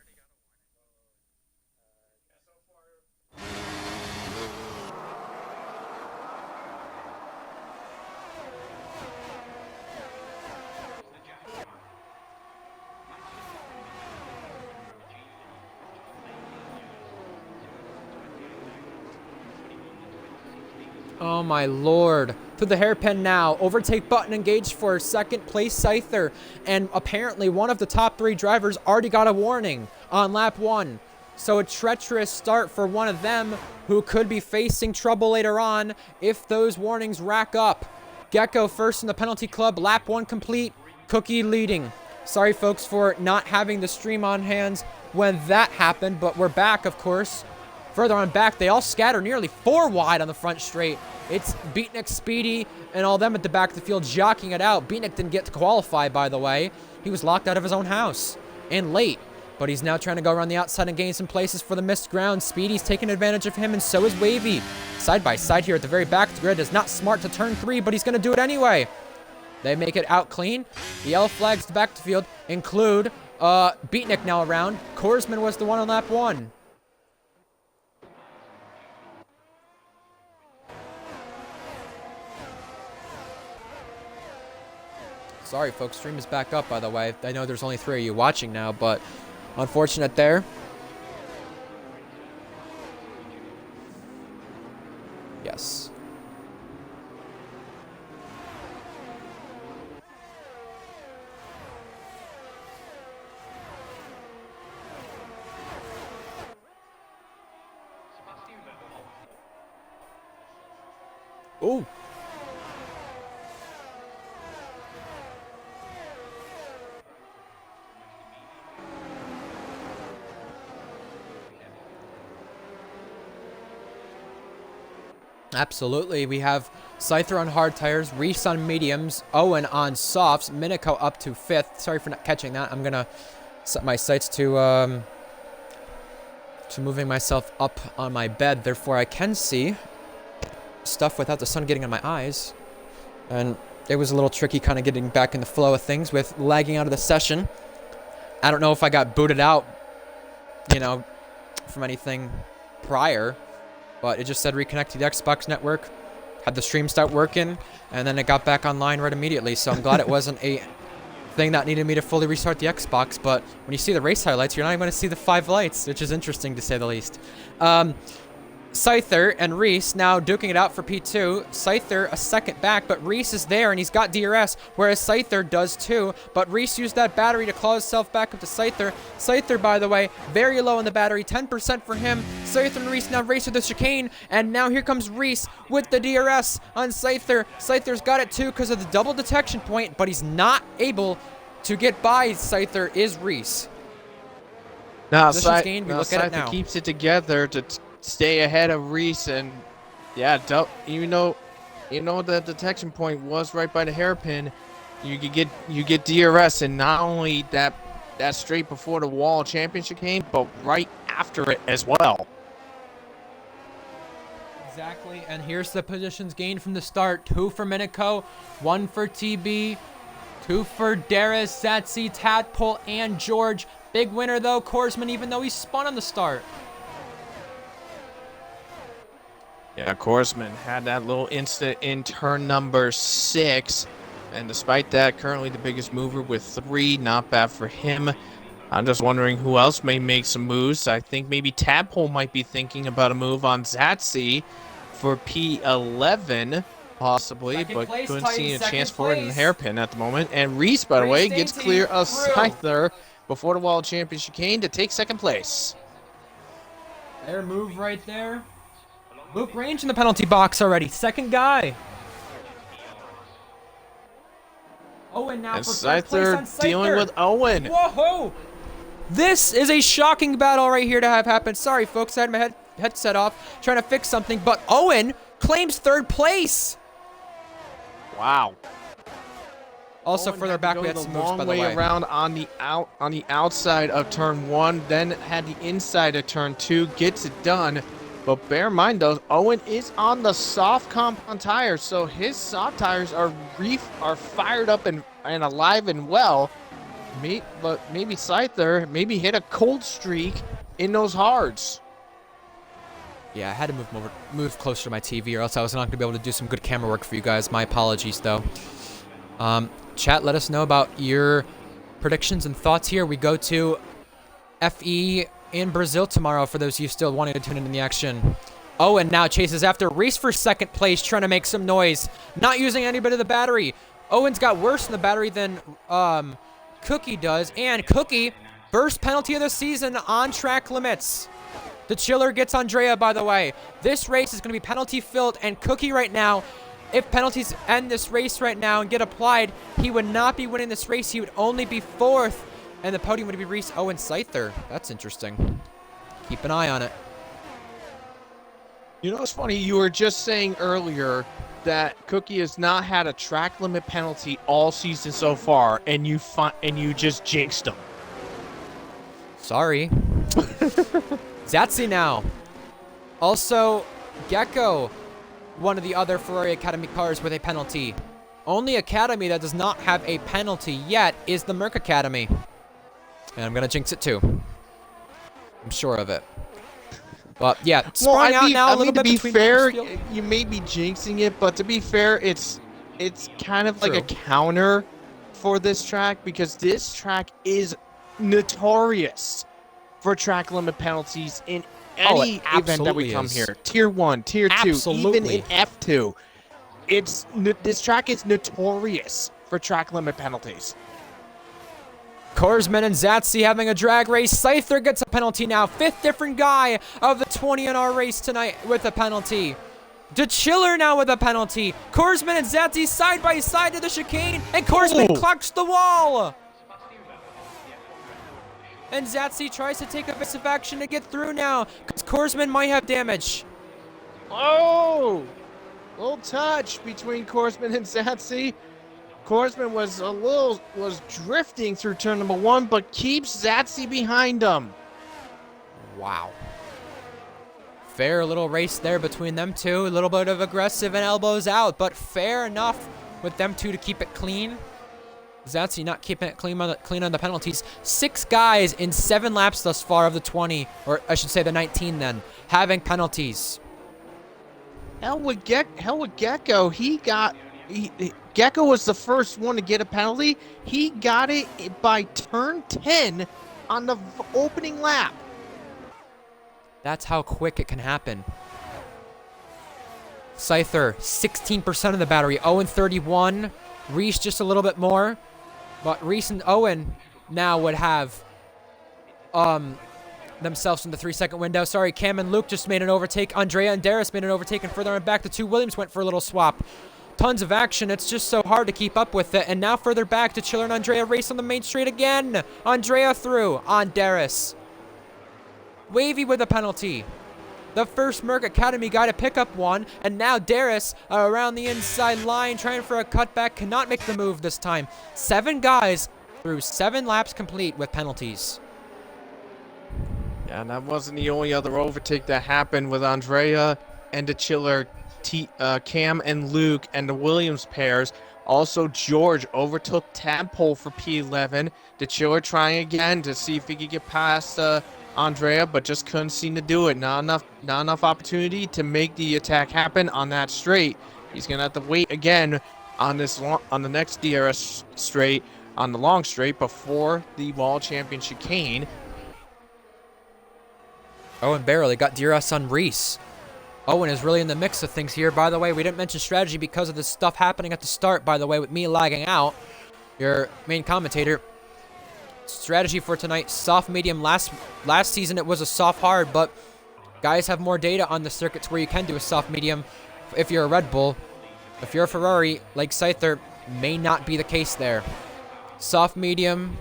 Oh my lord. To the hairpin now. Overtake button engaged for 2nd place Scyther. And apparently one of the top 3 drivers already got a warning on lap 1. So a treacherous start for one of them who could be facing trouble later on if those warnings rack up. Gecko first in the penalty club. Lap 1 complete. Cookie leading. Sorry folks for not having the stream on hands when that happened, but we're back of course. Further on back, they all scatter nearly 4 wide on the front straight. It's Beatnik, Speedy, and all them at the back of the field jockeying it out. Beatnik didn't get to qualify, by the way. He was locked out of his own house and late. But he's now trying to go around the outside and gain some places for the missed ground. Speedy's taking advantage of him, and so is Wavy. Side by side here at the very back of the grid. Is not smart to turn 3, but he's going to do it anyway. They make it out clean. The yellow flags to back to the field include Beatnik now around. Korsman was the one on lap 1. Sorry, folks. Stream is back up, by the way. I know there's only 3 of you watching now, but unfortunate there. Yes. Oh. Absolutely. We have Scyther on hard tires, Reese on mediums, Owen on softs, Minico up to 5th. Sorry for not catching that. I'm going to set my sights to moving myself up on my bed. Therefore, I can see stuff without the sun getting in my eyes. And it was a little tricky kind of getting back in the flow of things with lagging out of the session. I don't know if I got booted out, you know, from anything prior, but it just said reconnect to the Xbox network, had the stream start working, and then it got back online right immediately. So I'm glad it wasn't a thing that needed me to fully restart the Xbox, but when you see the race highlights, you're not even going to see the 5 lights, which is interesting to say the least. Scyther and Reese now duking it out for P2. Scyther a second back, but Reese is there and he's got DRS, whereas Scyther does too. But Reese used that battery to claw himself back up to Scyther. Scyther, by the way, very low on the battery, 10% for him. Scyther and Reese now race to the chicane, and now here comes Reese with the DRS on Scyther. Scyther's got it too because of the double detection point, but he's not able to get by Scyther is Reese. Now, Scyther keeps it together to stay ahead of Reese, and yeah, even though the detection point was right by the hairpin, you get DRS, and not only that straight before the wall championship game, but right after it as well. Exactly, and here's the positions gained from the start. 2 for Minico, 1 for TB, 2 for Darius, Satsi, Tadpole, and George. Big winner though, Korsman, even though he spun on the start. Yeah, Korsman had that little incident in turn number 6, and despite that, currently the biggest mover with 3. Not bad for him. I'm just wondering who else may make some moves. I think maybe Tadpole might be thinking about a move on Zatsi for P11, possibly, but couldn't see a chance for it in the hairpin at the moment. And Reese, by the way, gets clear of Scyther before the World Championship chicane to take 2nd place. Their move right there. Luke Range in the penalty box already. 2nd guy. Owen now and for 3rd place on Scyther. Dealing with Owen. Whoa! This is a shocking battle right here to have happen. Sorry, folks. I had my headset off trying to fix something, but Owen claims 3rd place. Wow. Also, Owen further had back, to we go had some the moves, long by the way way. around on the outside of turn 1, then had the inside of turn 2, gets it done. But bear in mind, though, Owen is on the soft compound tires, so his soft tires are fired up and alive and well. But maybe Scyther hit a cold streak in those hards. Yeah, I had to move closer to my TV, or else I was not going to be able to do some good camera work for you guys. My apologies, though. Chat, let us know about your predictions and thoughts here. We go to FE in Brazil tomorrow for those of you still wanting to tune into the action. Owen now chases after Reese for 2nd place, trying to make some noise. Not using any bit of the battery. Owen's got worse in the battery than Cookie does, and Cookie, first penalty of the season on track limits. The Chiller gets Andrea, by the way. This race is going to be penalty filled, and Cookie right now, if penalties end this race right now and get applied, he would not be winning this race. He would only be 4th, and the podium would be Reese, Owen, Scyther. That's interesting. Keep an eye on it. You know, it's funny. You were just saying earlier that Cookie has not had a track limit penalty all season so far, and you just jinxed him. Sorry. Zatsi now. Also, Gecko, one of the other Ferrari Academy cars with a penalty. Only Academy that does not have a penalty yet is the Merc Academy. And I'm going to jinx it too. I'm sure of it. But yeah, sprung out now a little bit. To be between fair, you may be jinxing it, but to be fair, it's kind of like a counter for this track, because this track is notorious for track limit penalties in any event that we come here. Tier 1, Tier 2, even in F2. This track is notorious for track limit penalties. Korsman and Zatsi having a drag race. Scyther gets a penalty now. 5th different guy of the 20NR race tonight with a penalty. The Chiller now with a penalty. Korsman and Zatsi side by side to the chicane, and Korsman clocks the wall. And Zatsi tries to take evasive action to get through now, because Korsman might have damage. Oh! little touch between Korsman and Zatsy. Korsman was drifting through turn number 1, but keeps Zatsy behind him. Wow. Fair little race there between them two. A little bit of aggressive and elbows out, but fair enough with them two to keep it clean. Zatsy not keeping it clean on the penalties. 6 guys in 7 laps thus far of the 20, or I should say the 19 then, having penalties. Hell with Gecko. Gecko was the first one to get a penalty. He got it by turn 10 on the opening lap. That's how quick it can happen. Scyther, 16% of the battery. Owen, 31. Reese, just a little bit more. But Reese and Owen now would have themselves in the 3-second window. Sorry, Cam and Luke just made an overtake. Andrea and Darius made an overtake, and further on back, the two Williams went for a little swap. Tons of action. It's just so hard to keep up with it. And now further back, to Chiller and Andrea race on the main straight again. Andrea through on Darius. Wavy with a penalty. The first Merc Academy guy to pick up one, and now Darius around the inside line trying for a cutback, cannot make the move this time. 7 guys through 7 laps complete with penalties. Yeah, and that wasn't the only other overtake that happened with Andrea and the Chiller, Cam and Luke and the Williams pairs. Also, George overtook Tadpole for P11. The Chiller trying again to see if he could get past Andrea, but just couldn't seem to do it. Not enough opportunity to make the attack happen on that straight. He's gonna have to wait again on the next DRS straight, on the long straight before the Wall Champion chicane. Owen barely got DRS on Reese. Owen is really in the mix of things here. By the way, we didn't mention strategy because of the stuff happening at the start, by the way, with me lagging out. Your main commentator. Strategy for tonight, soft medium. Last season it was a soft hard, but guys have more data on the circuits where you can do a soft medium if you're a Red Bull. If you're a Ferrari, like Scyther, may not be the case there. Soft medium,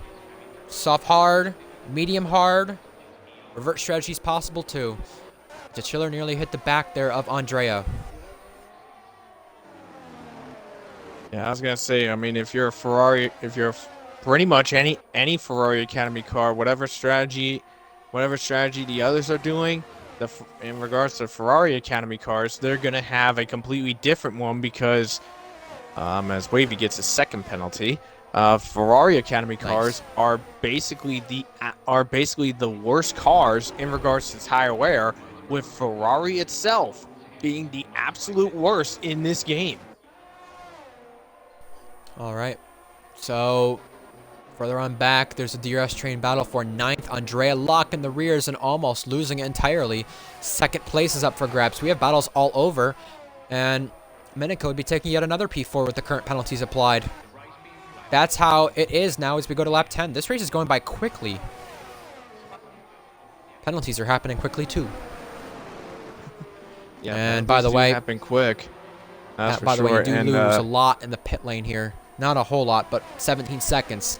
soft hard, medium hard. Revert strategy is possible too. The Chiller nearly hit the back there of Andrea. Yeah, I was gonna say, I mean, if you're a Ferrari, if you're pretty much any Ferrari Academy car, whatever strategy the others are doing, in regards to Ferrari Academy cars, they're gonna have a completely different one because, as Wavy gets a second penalty, Ferrari Academy cars are basically the worst cars in regards to tire wear, with Ferrari itself being the absolute worst in this game. All right, so further on back, there's a DRS train battle for 9th. Andrea Locke in the rears and almost losing it entirely. 2nd place is up for grabs. We have battles all over, and Minico would be taking yet another P4 with the current penalties applied. That's how it is now as we go to lap 10. This race is going by quickly. Penalties are happening quickly too. Yeah, and by the way, happen quick. That's by for the way, sure. you do lose a lot in the pit lane here. Not a whole lot, but 17 seconds.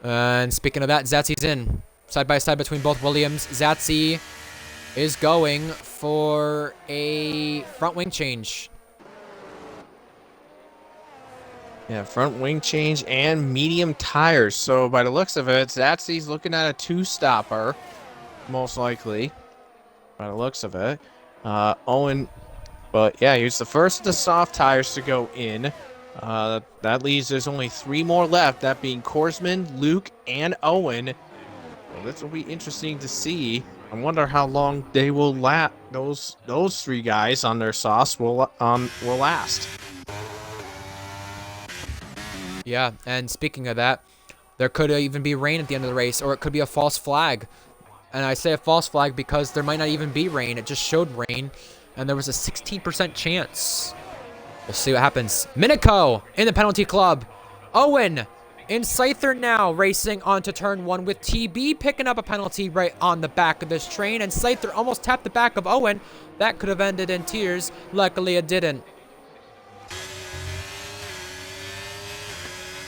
And speaking of that, Zatsy's in. Side by side between both Williams. Zatsy is going for a front wing change. Yeah, front wing change and medium tires. So by the looks of it, Zatsy's looking at a 2-stopper, most likely. By the looks of it. Owen, but yeah, he's the first of the soft tires to go in. That leaves there's only 3 more left, that being Korsman, Luke, and Owen. Well, this will be interesting to see. I wonder how long they will those 3 guys on their sauce will last. Yeah, and speaking of that, there could even be rain at the end of the race, or it could be a false flag. And I say a false flag because there might not even be rain. It just showed rain, and there was a 16% chance. We'll see what happens. Minico in the penalty club. Owen in Scyther now racing onto turn 1 with TB picking up a penalty right on the back of this train. And Scyther almost tapped the back of Owen. That could have ended in tears. Luckily it didn't.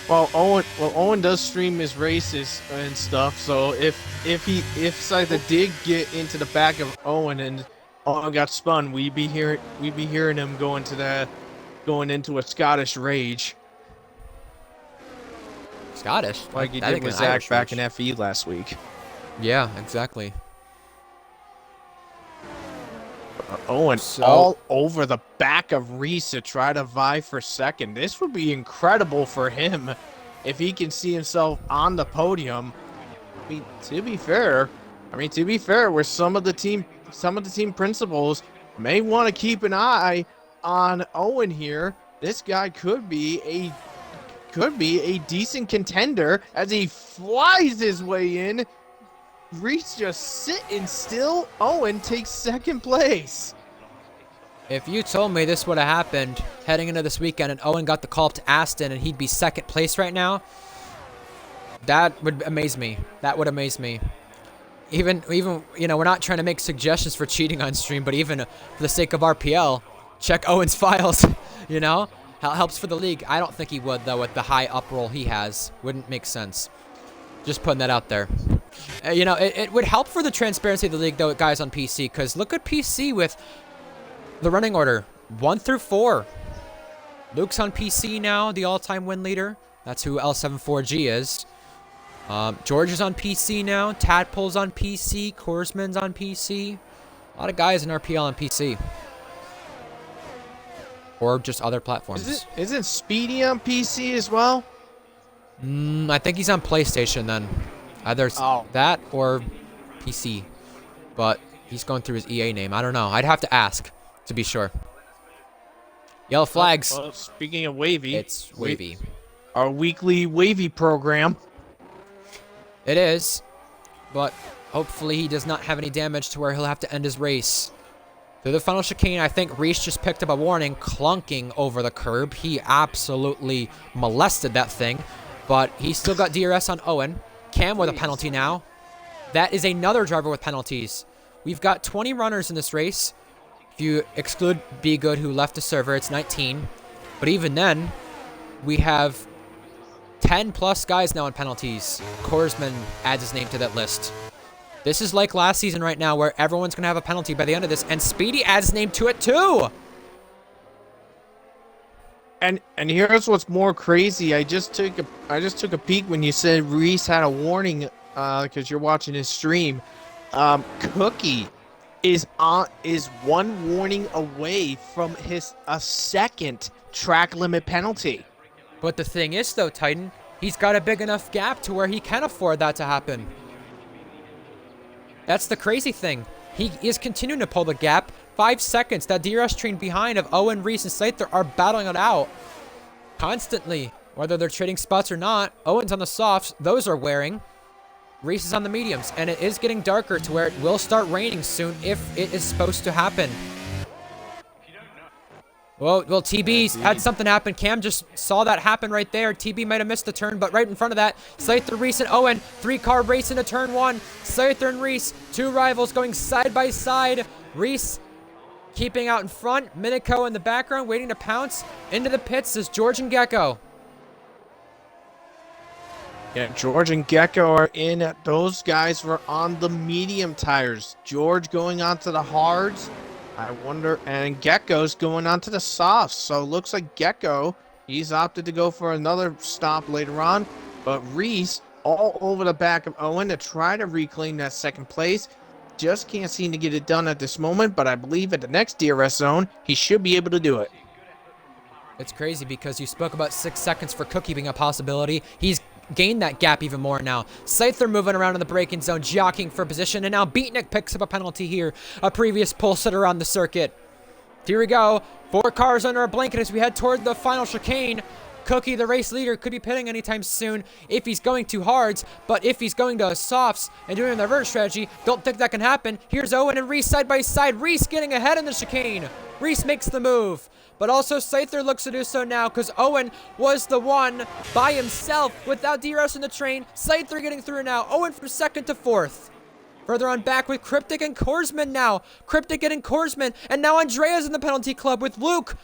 Well, Owen does stream his races and stuff. So if Scyther did get into the back of Owen and Oh, got spun. We'd be hearing him going into a Scottish rage Scottish. like he I did think with an Zach Irish back rage. in FE last week. Yeah, exactly. Owen So all over the back of Reese to try to vie for second. This would be incredible for him if he can see himself on the podium. To be fair, where some of the team principals may want to keep an eye on Owen here. This guy could be a decent contender as he flies his way in. Reese just sitting still. Owen takes second place. if you told me this would have happened heading into this weekend and Owen got the call up to Aston and he'd be second place right now, that would amaze me. That would amaze me. Even you know, we're not trying to make suggestions for cheating on stream, but even for the sake of RPL, check Owen's files. You know, helps for the league. I don't think he would though with the high up roll he has. Wouldn't make sense. Just putting that out there. You know, it would help for the transparency of the league though, guys on PC, because look at PC with the running order 1 through 4. Luke's on PC now, the all-time win leader. That's who L74G is. George is on PC now. Tadpole's on PC. Korsman's on PC. A lot of guys in RPL on PC. Or just other platforms. Isn't Speedy on PC as well? I think he's on PlayStation then. Either that or PC. But he's going through his EA name. I don't know. I'd have to ask to be sure. Yellow flags. Well, speaking of wavy, It's wavy. Our weekly wavy program. It is, but hopefully he does not have any damage to where he'll have to end his race. Through the final chicane, I think Reese just picked up a warning, clunking over the curb. He absolutely molested that thing, but he still got DRS on Owen. Cam with a penalty now. That is another driver with penalties. We've got 20 runners in this race. If you exclude Be Good, who left the server, it's 19. But even then, we have 10 plus guys now on penalties. Korsman adds his name to that list. This is like last season right now where everyone's going to have a penalty by the end of this, and Speedy adds his name to it too. And here's what's more crazy. I just took a peek when you said Reese had a warning because you're watching his stream. Cookie is one warning away from a second track limit penalty. But the thing is, though, Titan, he's got a big enough gap to where he can afford that to happen. That's the crazy thing. He is continuing to pull the gap. 5 seconds. That DRS train behind of Owen, Reese, and Slater are battling it out constantly, whether they're trading spots or not. Owen's on the softs. Those are wearing. Reese is on the mediums, and it is getting darker to where it will start raining soon if it is supposed to happen. Well, TB had something happen. Cam just saw that happen right there. TB might have missed the turn, but right in front of that, Slater, Reese, and Owen. 3-car race into turn 1. Slater and Reese, 2 rivals going side by side. Reese keeping out in front. Minico in the background, waiting to pounce. Into the pits is George and Gecko. Yeah, George and Gecko are in. Those guys were on the medium tires. George going on to the hards. I wonder, and Gecko's going on to the softs. So it looks like Gecko, he's opted to go for another stop later on. But Reese all over the back of Owen to try to reclaim that second place. Just can't seem to get it done at this moment, but I believe at the next DRS zone, he should be able to do it. It's crazy because you spoke about 6 seconds for Cookie being a possibility. He's gained that gap even more now. Scyther moving around in the braking zone, jockeying for position, and now Beatnik picks up a penalty here. A previous pole sitter on the circuit. Here we go. 4 cars under a blanket as we head toward the final chicane. Cookie, the race leader, could be pitting anytime soon if he's going to hards, but if he's going to softs and doing the reverse strategy, don't think that can happen. Here's Owen and Reese side by side. Reese getting ahead in the chicane. Reese makes the move. But also Scyther looks to do so now because Owen was the one by himself without DRS in the train. Scyther getting through now. Owen from 2nd to 4th. Further on back with Cryptic and Korsman now. Cryptic getting Korsman. And now Andrea's in the penalty club with Luke.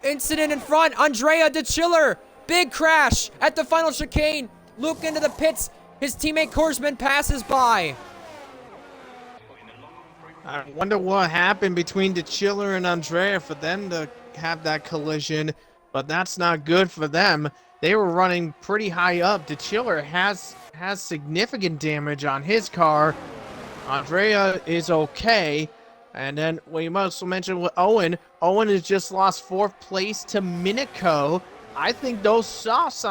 Incident in front. Andrea to Chiller. Big crash at the final chicane. Luke into the pits. His teammate Korsman passes by. I wonder what happened between DeChiller and Andrea for them to have that collision, but that's not good for them. They were running pretty high up. DeChiller has significant damage on his car. Andrea is okay. And then we must also mention with Owen. Owen has just lost fourth place to Minico. I think those sauce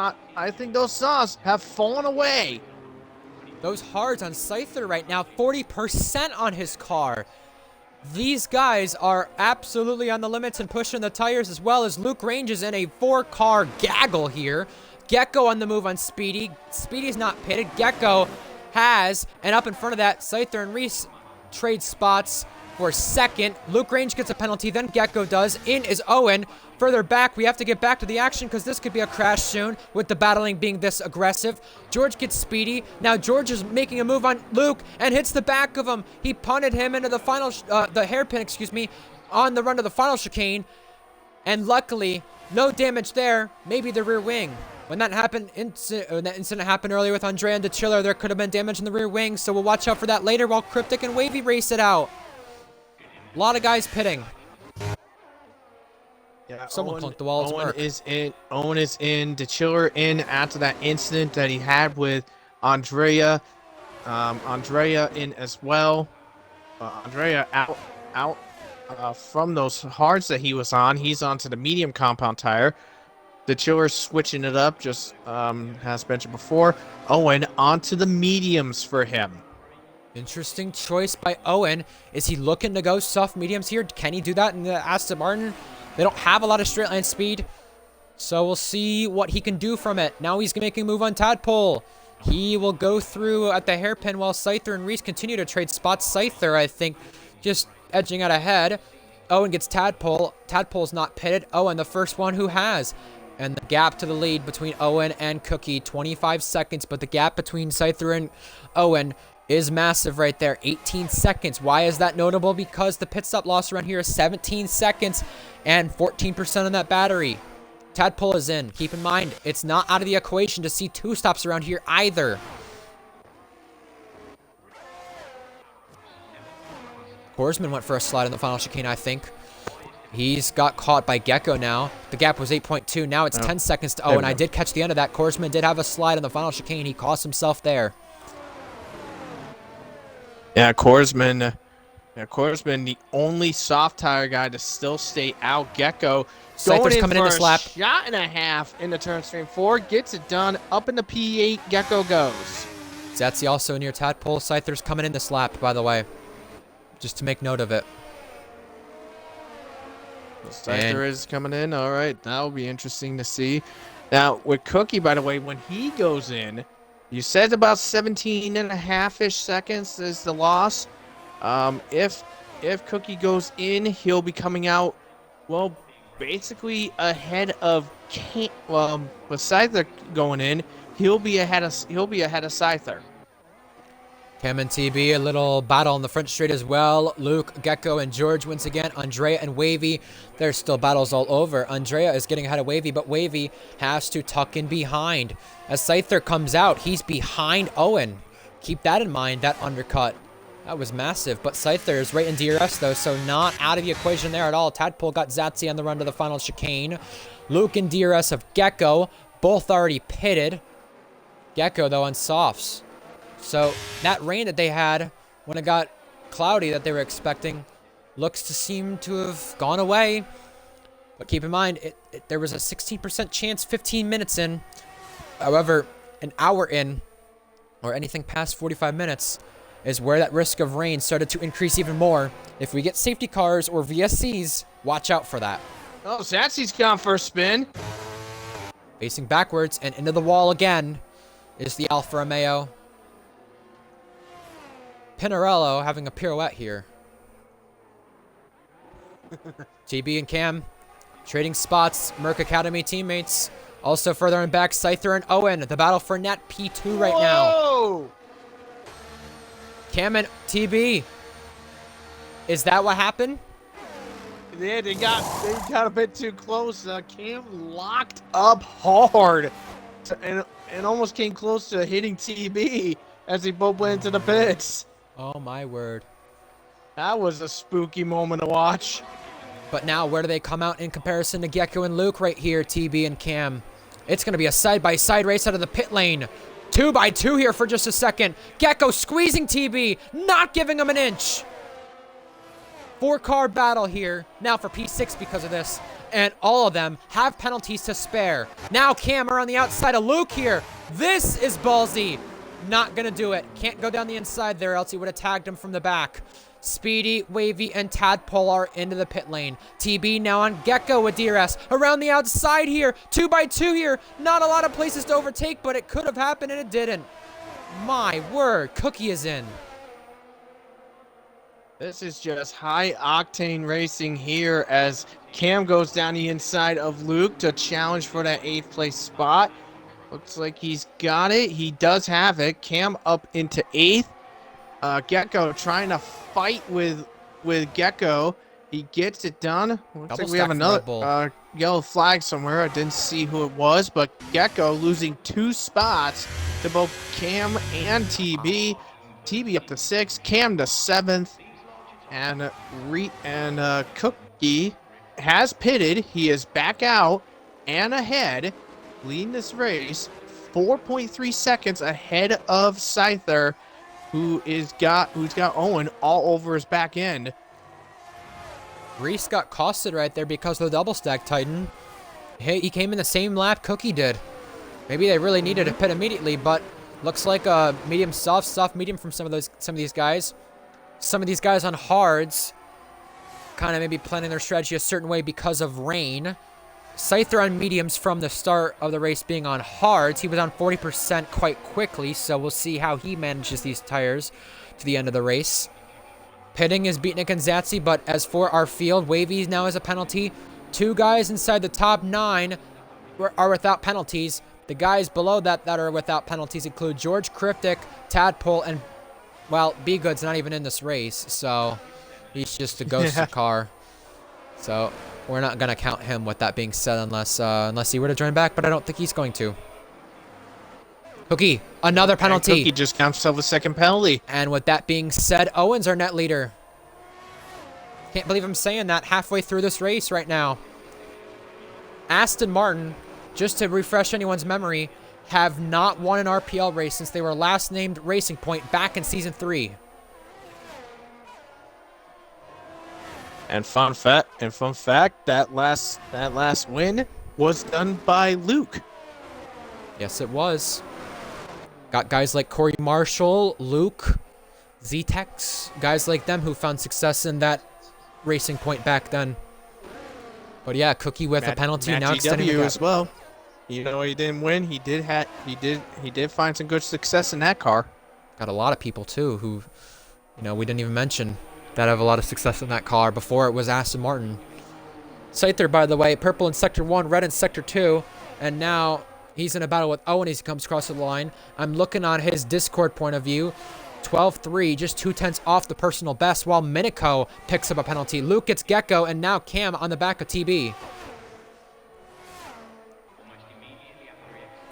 have fallen away. Those hards on Scyther right now, 40% on his car. These guys are absolutely on the limits and pushing the tires, as well as Luke Range is in a 4-car gaggle here. Gecko on the move on Speedy. Speedy's not pitted. Gecko has, and up in front of that, Scyther and Reese trade spots for second. Luke Range gets a penalty, then Gecko does. In is Owen. Further back, we have to get back to the action because this could be a crash soon with the battling being this aggressive. George gets Speedy. Now George is making a move on Luke and hits the back of him. He punted him into the final, the hairpin, excuse me, on the run to the final chicane. And luckily, no damage there. Maybe the rear wing. When that happened, that incident happened earlier with Andrea and DeChiller, there could have been damage in the rear wing. So we'll watch out for that later while Cryptic and Wavy race it out. A lot of guys pitting. Yeah, Someone clunked the wall. Owen is in. Owen is in. DeChiller in after that incident that he had with Andrea. Andrea in as well. Andrea out from those hards that he was on. He's onto the medium compound tire. DeChiller switching it up. Just has mentioned before. Owen onto the mediums for him. Interesting choice by Owen. Is he looking to go soft mediums here? Can he do that in the Aston Martin? They don't have a lot of straight line speed, so we'll see what he can do from it. Now he's making a move on Tadpole. He will go through at the hairpin while Scyther and Reese continue to trade spots. Scyther, I think, just edging out ahead. Owen gets Tadpole. Tadpole's not pitted. Owen, the first one who has. And the gap to the lead between Owen and Cookie, 25 seconds. But the gap between Scyther and Owen is massive right there, 18 seconds. Why is that notable? Because the pit stop loss around here is 17 seconds and 14% on that battery. Tadpole is in. Keep in mind, it's not out of the equation to see 2 stops around here either. Horsman went for a slide in the final chicane, I think. He's got caught by Gecko now. The gap was 8.2. Now it's 10 seconds to Owen. I did catch the end of that. Korsman did have a slide in the final chicane. He cost himself there. Yeah, Korsman, the only soft tire guy to still stay out. Gecko Scyther's coming in this lap. Shot and a half in the turn stream 4. Gets it done. Up in the P8, Gecko goes. Zetzi also near Tadpole. Scyther's coming in this lap, by the way. Just to make note of it. Scyther is coming in. All right, that will be interesting to see. Now, with Cookie, by the way, when he goes in, you said about 17 and a half-ish seconds is the loss. If Cookie goes in, he'll be coming out, well, basically ahead of with Scyther going in, he'll be ahead of Scyther. Cam and TB, a little battle on the front straight as well. Luke, Gecko, and George once again. Andrea and Wavy, there's still battles all over. Andrea is getting ahead of Wavy, but Wavy has to tuck in behind. As Scyther comes out, he's behind Owen. Keep that in mind, that undercut. That was massive, but Scyther is right in DRS though, so not out of the equation there at all. Tadpole got Zatsy on the run to the final chicane. Luke and DRS of Gecko, both already pitted. Gecko though on softs. So that rain that they had when it got cloudy that they were expecting looks to seem to have gone away. But keep in mind, there was a 16% chance 15 minutes in. However, an hour in, or anything past 45 minutes, is where that risk of rain started to increase even more. If we get safety cars or VSCs, watch out for that. Oh, Zatsy's gone for a spin. Facing backwards and into the wall again is the Alfa Romeo. Pinarello having a pirouette here. TB and Cam trading spots. Merc Academy teammates. Also further in back, Scyther and Owen. The battle for net P2 right now. Cam and TB. Is that what happened? Yeah, they got a bit too close. Cam locked up hard and almost came close to hitting TB as they both went into the pits. Oh my word. That was a spooky moment to watch. But now, where do they come out in comparison to Gecko and Luke right here, TB and Cam? It's going to be a side-by-side race out of the pit lane. 2x2 here for just a second. Gecko squeezing TB, not giving him an inch. 4-car battle here now for P6 because of this. And all of them have penalties to spare. Now Cam are on the outside of Luke here. This is ballsy. Not going to do it. Can't go down the inside there, else he would have tagged him from the back. Speedy, Wavy, and Tadpole are into the pit lane. TB now on Gecko with DRS. Around the outside here. 2x2 here. Not a lot of places to overtake, but it could have happened and it didn't. My word. Cookie is in. This is just high-octane racing here as Cam goes down the inside of Luke to challenge for that 8th place spot. Looks like he's got it. He does have it. Cam up into 8th. Gecko trying to fight with Gecko. He gets it done. Looks like we have another yellow flag somewhere. I didn't see who it was, but Gecko losing 2 spots to both Cam and TB. TB up to 6th, Cam to 7th, and Cookie has pitted. He is back out and ahead, leading this race 4.3 seconds ahead of Scyther, who's got Owen all over his back end. Reese got costed right there because of the double stack Titan. He came in the same lap Cookie did. Maybe they really needed a pit immediately, but looks like a medium soft medium from some of these guys. Some of these guys on hards kind of maybe planning their strategy a certain way because of rain. Scyther on mediums from the start of the race being on hards. He was on 40% quite quickly, so we'll see how he manages these tires to the end of the race. Pitting is Beatnik and Zatsy, but as for our field, Wavy now has a penalty. 2 guys inside the top 9 are without penalties. The guys below that are without penalties include George Cryptic, Tadpole, and, well, B-Good's not even in this race, so he's just a ghosted car. So we're not going to count him with that being said unless he were to join back, but I don't think he's going to. Cookie, another penalty. Cookie just counts himself a 2nd penalty. And with that being said, Owen's our net leader. Can't believe I'm saying that halfway through this race right now. Aston Martin, just to refresh anyone's memory, have not won an RPL race since they were last named Racing Point back in Season 3. And fun fact, that last win was done by Luke. Yes, it was. Got guys like Corey Marshall, Luke, Z-Tex, guys like them who found success in that Racing Point back then. But yeah, Cookie with a penalty Matt now extending the gap. as well. You know, he didn't win. He did find some good success in that car. Got a lot of people too who, we didn't even mention that have a lot of success in that car before it was Aston Martin. Scyther, by the way, purple in Sector 1, red in Sector 2, and now he's in a battle with Owen as he comes across the line. I'm looking on his Discord point of view. 12-3, just 2/10 off the personal best, while Minico picks up a penalty. Luke gets Gecko, and now Cam on the back of TB.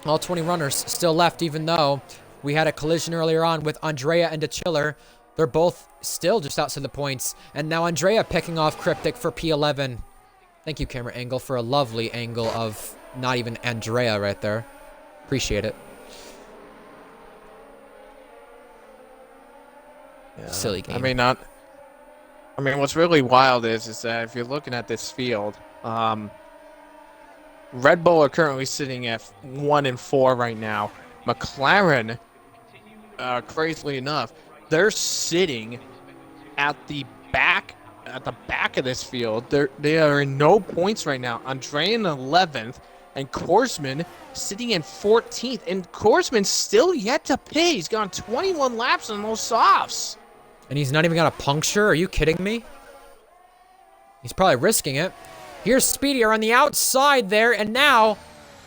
All 20 runners still left, even though we had a collision earlier on with Andrea and DeChiller. They're both still just outside the points. And now Andrea picking off Cryptic for P11. Thank you, camera angle, for a lovely angle of not even Andrea right there. Appreciate it. Yeah. Silly game. I mean, what's really wild is that if you're looking at this field, Red Bull are currently sitting at 1-4 right now. McLaren, crazily enough, they're sitting at the back of this field. They are in no points right now. Andrea in 11th, and Korsman sitting in 14th. And Korsman still yet to pay. He's gone 21 laps on those softs. And he's not even got a puncture? Are you kidding me? He's probably risking it. Here's Speedy on the outside there, and now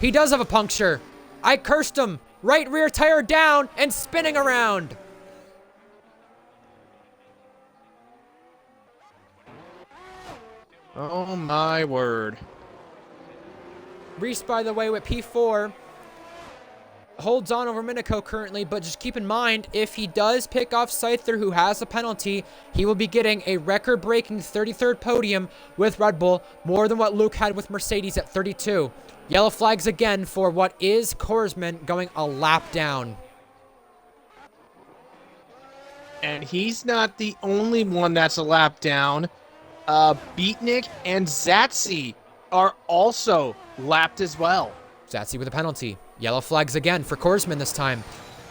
he does have a puncture. I cursed him. Right rear tire down and spinning around. Oh my word. Reese, by the way, with P4. holds on over Minico currently, but just keep in mind, if he does pick off Scyther, who has a penalty, he will be getting a record-breaking 33rd podium with Red Bull, more than what Luke had with Mercedes at 32. Yellow flags again for what is Korsman going a lap down. And he's not the only one that's a lap down. Beatnik and Zatsy are also lapped as well. Zatsy with a penalty. Yellow flags again for Korsman this time.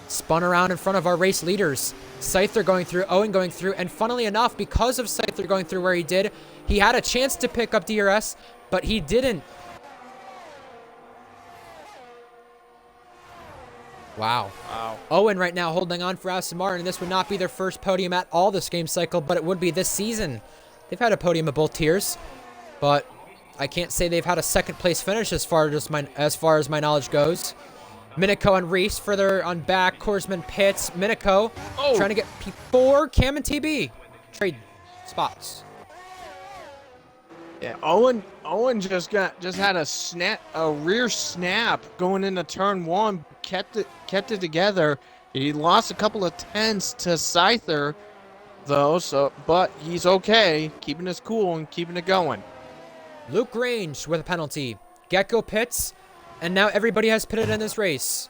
Spun around in front of our race leaders. Scyther going through, Owen going through, and funnily enough, because of Scyther going through where he did, he had a chance to pick up DRS, but he didn't. Wow. Owen right now holding on for Aston Martin. This would not be their first podium at all this game cycle, but it would be this season. They've had a podium at both tiers, but I can't say they've had a second place finish as far as my knowledge goes. Minico and Reese further on back. Korsman pits. Minico trying to get P4. Cam and TB trade spots. Yeah, Owen just had a rear snap going into turn 1. Kept it together. He lost a couple of tenths to Scyther, though. But he's okay, keeping his cool and keeping it going. Luke Grange with a penalty. Gecko pits, and now everybody has pitted in this race.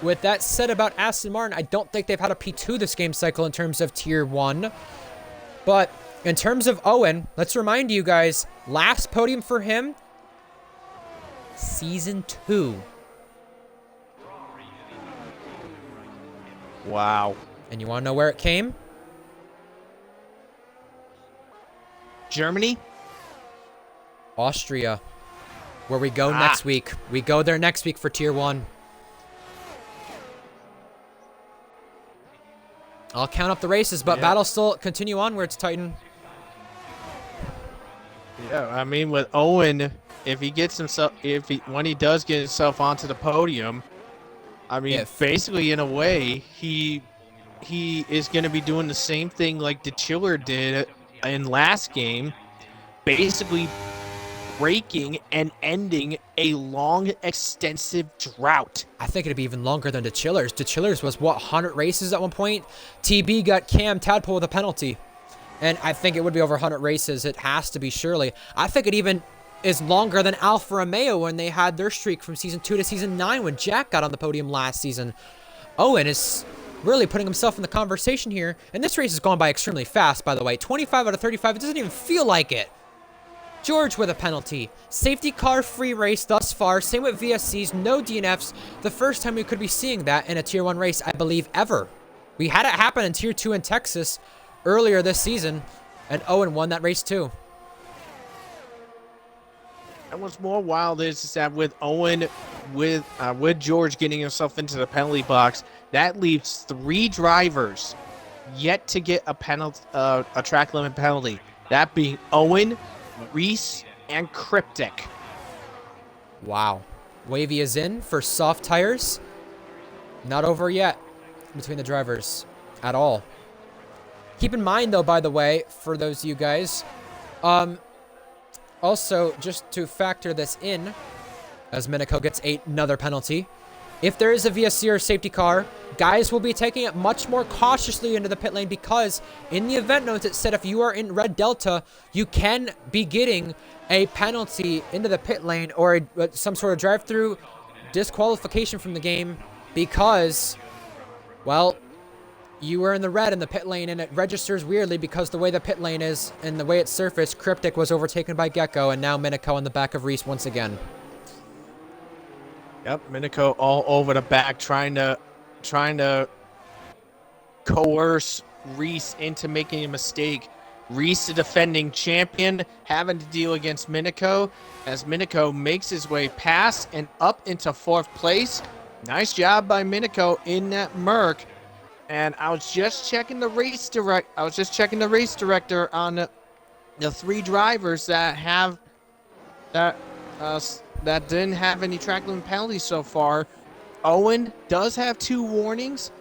With that said about Aston Martin, I don't think they've had a P2 this game cycle in terms of Tier 1. But in terms of Owen, let's remind you guys, last podium for him, Season 2. Wow. And you want to know where it came? Germany? Austria, where we go next week. We go there next week for Tier 1. I'll count up the races, but battles still continue onwards, Titan. Yeah, I mean, with Owen, when he does get himself onto the podium, I mean, basically, in a way, he is going to be doing the same thing like the Chiller did in last game, basically breaking and ending a long, extensive drought. I think it'd be even longer than the Chillers. The Chillers was, what, 100 races at one point? TB got Cam Tadpole with a penalty. And I think it would be over 100 races. It has to be, surely. I think it even is longer than Alfa Romeo when they had their streak from Season 2 to Season 9 when Jack got on the podium last season. Owen is really putting himself in the conversation here. And this race is going by extremely fast, by the way. 25 out of 35. It doesn't even feel like it. George with a penalty. Safety car free race thus far. Same with VSCs. No DNFs. The first time we could be seeing that in a Tier 1 race, I believe, ever. We had it happen in Tier 2 in Texas earlier this season. And Owen won that race too. And what's more wild is that with Owen, with George getting himself into the penalty box, that leaves 3 drivers yet to get a penalty, a track limit penalty. That being Owen, Reese, and Cryptic. Wow. Wavy is in for soft tires. Not over yet between the drivers at all. Keep in mind, though, by the way, for those of you guys, also, just to factor this in, as Minico gets another penalty, if there is a VSC or safety car, guys will be taking it much more cautiously into the pit lane because in the event notes it said if you are in Red Delta, you can be getting a penalty into the pit lane or some sort of drive-through disqualification from the game because, well, you were in the red in the pit lane, and it registers weirdly because the way the pit lane is and the way it's surfaced, Cryptic was overtaken by Gecko, and now Minico on the back of Reese once again. Yep, Minico all over the back, trying to coerce Reese into making a mistake. Reese, the defending champion, having to deal against Minico as Minico makes his way past and up into 4th place. Nice job by Minico in that Merc. And I was just checking the race director on the 3 drivers that didn't have any track limit penalties so far. Owen does have 2 warnings.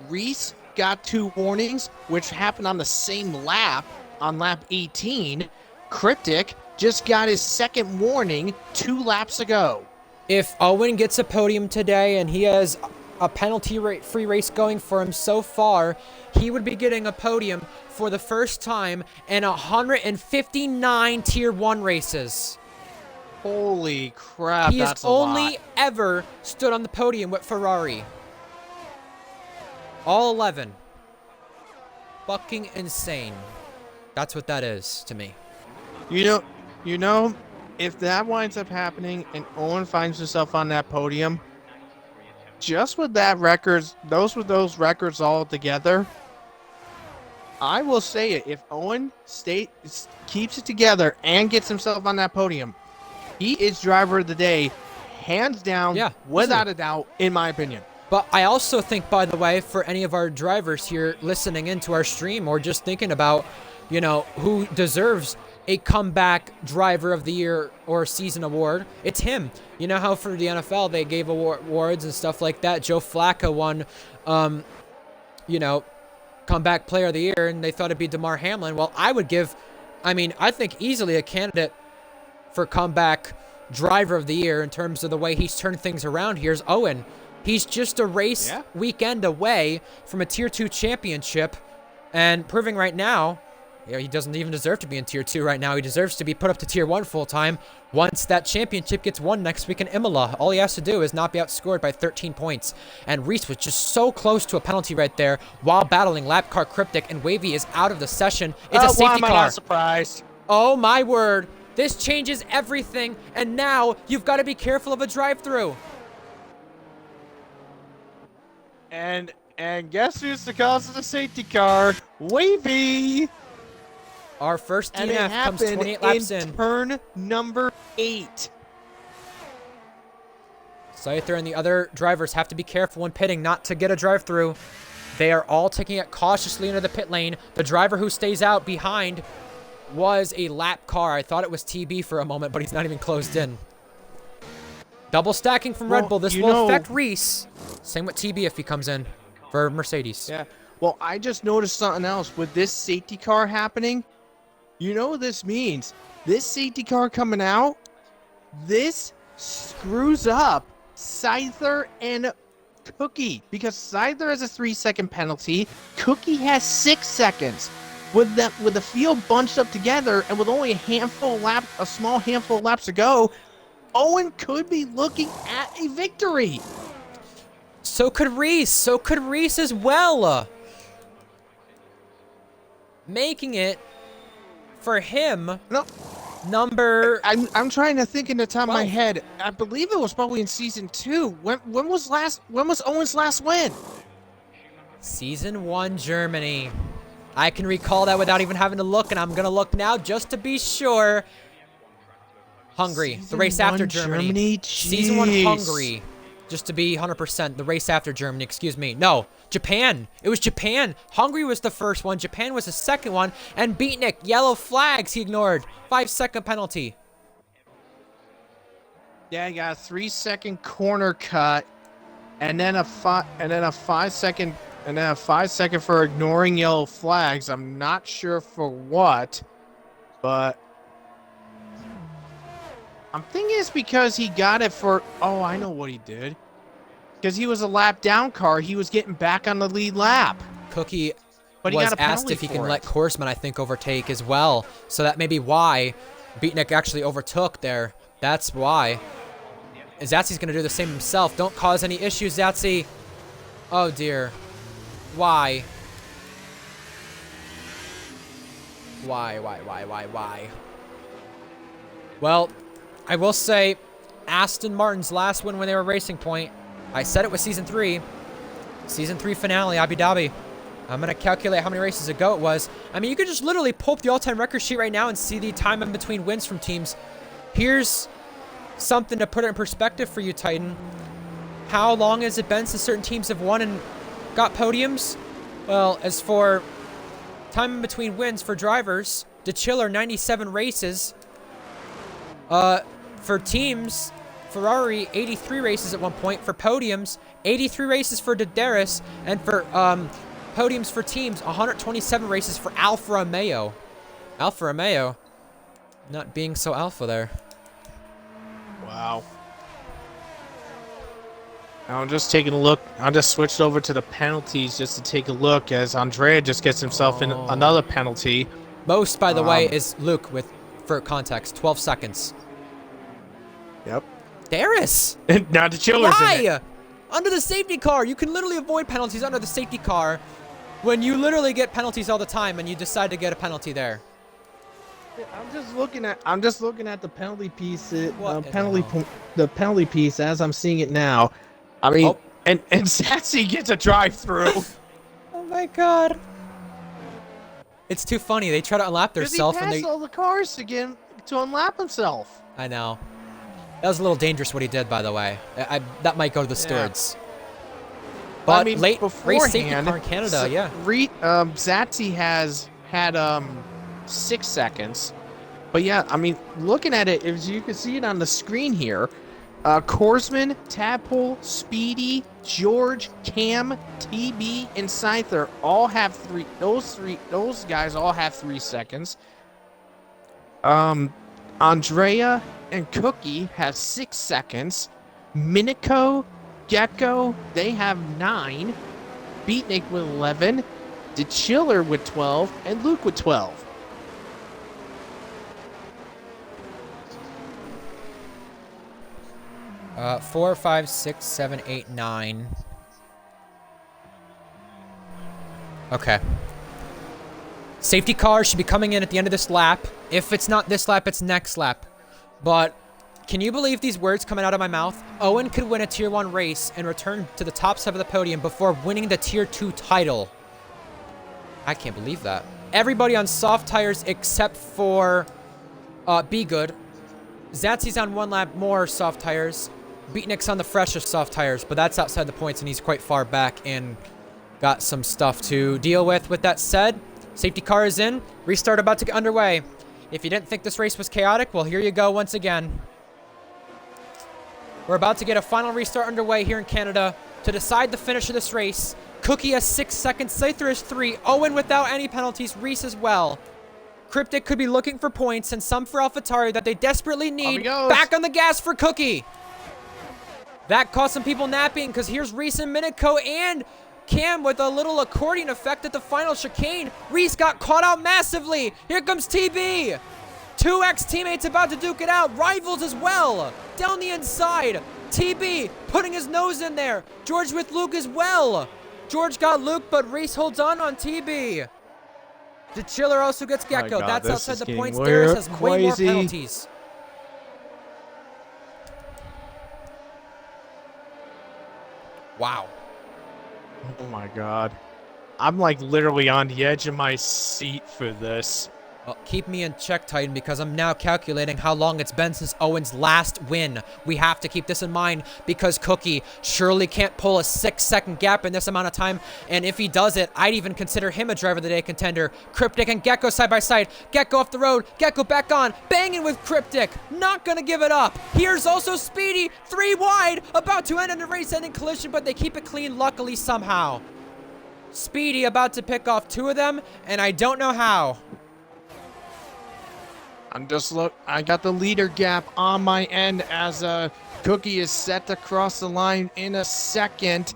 Reese got 2 warnings, which happened on the same lap, on lap 18. Cryptic just got his 2nd warning 2 laps ago. If Owen gets a podium today and he has a penalty-free race going for him so far, he would be getting a podium for the first time in 159 Tier 1 races. Holy crap, He has that's a lot. only ever stood on the podium with Ferrari. All 11. Fucking insane. That's what that is to me. You know, if that winds up happening and Owen finds himself on that podium, just with that records, those records all together, I will say it. If Owen keeps it together and gets himself on that podium, he is driver of the day, hands down, without a doubt, in my opinion. But I also think, by the way, for any of our drivers here listening into our stream or just thinking about, you know, who deserves a comeback driver of the year or season award, it's him. You know how for the NFL they gave awards and stuff like that. Joe Flacco won, you know, comeback player of the year, and they thought it'd be DeMar Hamlin. Well, I think easily a candidate for comeback driver of the year in terms of the way he's turned things around here is Owen. He's just a race weekend away from a Tier 2 championship and proving right now, you know, he doesn't even deserve to be in Tier 2 right now. He deserves to be put up to Tier 1 full-time once that championship gets won next week in Imola. All he has to do is not be outscored by 13 points. And Reese was just so close to a penalty right there while battling Lap Car Cryptic, and Wavy is out of the session. It's a safety why am I car. not surprised? Oh, my word. This changes everything, and now you've got to be careful of a drive-through. And guess who's the cause of the safety car? Wavy! Our first And it DNF comes 28 laps in. Turn number 8. Scyther and the other drivers have to be careful when pitting not to get a drive-through. They are all taking it cautiously into the pit lane. The driver who stays out behind was a lap car. I thought it was TB for a moment, but he's not even closed in. Double stacking from Red Bull. This will affect Reese. Same with TB if he comes in for Mercedes. Yeah. Well, I just noticed something else. With this safety car happening, you know what this means? This safety car coming out, this screws up Scyther and Cookie, because Scyther has a 3-second penalty. Cookie has 6 seconds. With the field bunched up together and with only a small handful of laps to go, Owen could be looking at a victory. So could Reese. So could Reese as well. Making it for him. No. Number. I'm trying to think in the top of my head. I believe it was probably in season 2. When was Owen's last win? Season 1 Germany. I can recall that without even having to look, and I'm gonna look now just to be sure. Hungary, the race after Germany. Season 1 Hungary, just to be 100%. The race after Germany, excuse me. No, Japan. It was Japan. Hungary was the first one. Japan was the second one. And Beatnik, yellow flags he ignored. 5-second penalty. Yeah, he got a 3-second corner cut, and then a 5-second, and then a 5-second for ignoring yellow flags. I'm not sure for what, but I'm thinking it's because he got it for. Oh, I know what he did. Because he was a lap down car, he was getting back on the lead lap. Cookie But he was got a asked if he can let Korsman, I think, overtake as well. So that may be why Beatnik actually overtook there. That's why. Zatsy's going to do the same himself. Don't cause any issues, Zatsy. Oh, dear. Why? Why? Well, I will say, Aston Martin's last win when they were Racing Point, I said it was Season 3. Season 3 finale, Abu Dhabi. I'm going to calculate how many races ago it was. I mean, you could just literally pull up the all-time record sheet right now and see the time in between wins from teams. Here's something to put it in perspective for you, Titan. How long has it been since certain teams have won and got podiums? Well, as for time in between wins for drivers, DeChiller, 97 races. For teams, Ferrari, 83 races at one point. For podiums, 83 races for Dederis. And for podiums for teams, 127 races for Alfa Romeo. Alfa Romeo not being so alpha there. Wow. I'm just taking a look. I just switched over to the penalties just to take a look as Andrea just gets himself in another penalty. Most, by the way, is Luke with, for context, 12 seconds. Yep. Darius! Now the chiller's in it. Why? Under the safety car. You can literally avoid penalties under the safety car when you literally get penalties all the time and you decide to get a penalty there. I'm just looking at the penalty piece. The penalty piece as I'm seeing it now. I mean, and Sassy gets a drive-through. Oh my god. It's too funny. They try to unlap themselves and he passed all the cars to unlap himself. I know. That was a little dangerous what he did, by the way. That might go to the stewards. But I mean, race safety car in Canada, yeah. Zatsy has had 6 seconds. But yeah, I mean, looking at it, as you can see it on the screen here, Korsman, Tadpole, Speedy, George, Cam, TB, and Scyther all have those guys all have 3 seconds. Andrea and Cookie have 6 seconds. Minico, Gecko, they have 9. Beatnik with 11. The Chiller with 12. And Luke with 12. 4, 5, 6, 7, 8, 9. Okay. Safety car should be coming in at the end of this lap. If it's not this lap, it's next lap. But can you believe these words coming out of my mouth? Owen could win a Tier 1 race and return to the top 7 of the podium before winning the Tier 2 title. I can't believe that. Everybody on soft tires except for Be Good. Zatsy's on 1 lap more soft tires. Beatnik's on the freshest soft tires, but that's outside the points, and he's quite far back and got some stuff to deal with. With that said, safety car is in. Restart about to get underway. If you didn't think this race was chaotic, well, here you go once again. We're about to get a final restart underway here in Canada to decide the finish of this race. Cookie has 6 seconds. Scyther has 3. Owen without any penalties. Reese as well. Cryptic could be looking for points and some for AlphaTauri that they desperately need. Back on the gas for Cookie. That caused some people napping because here's Reese and Minico and Cam with a little accordion effect at the final chicane. Reese got caught out massively. Here comes TB. 2 ex-teammates about to duke it out. Rivals as well. Down the inside. TB putting his nose in there. George with Luke as well. George got Luke, but Reese holds on TB. The Chiller also gets Gecko. That's outside the points. Darius has way more penalties. Wow. Oh my god. I'm like literally on the edge of my seat for this. Well, keep me in check, Titan, because I'm now calculating how long it's been since Owen's last win. We have to keep this in mind because Cookie surely can't pull a 6-second gap in this amount of time. And if he does it, I'd even consider him a Driver of the Day contender. Cryptic and Gecko side by side. Gecko off the road. Gecko back on. Banging with Cryptic. Not gonna give it up. Here's also Speedy. 3 wide. About to end in a race-ending collision, but they keep it clean luckily somehow. Speedy about to pick off 2 of them, and I don't know how. I got the leader gap on my end as Cookie is set to cross the line in a second.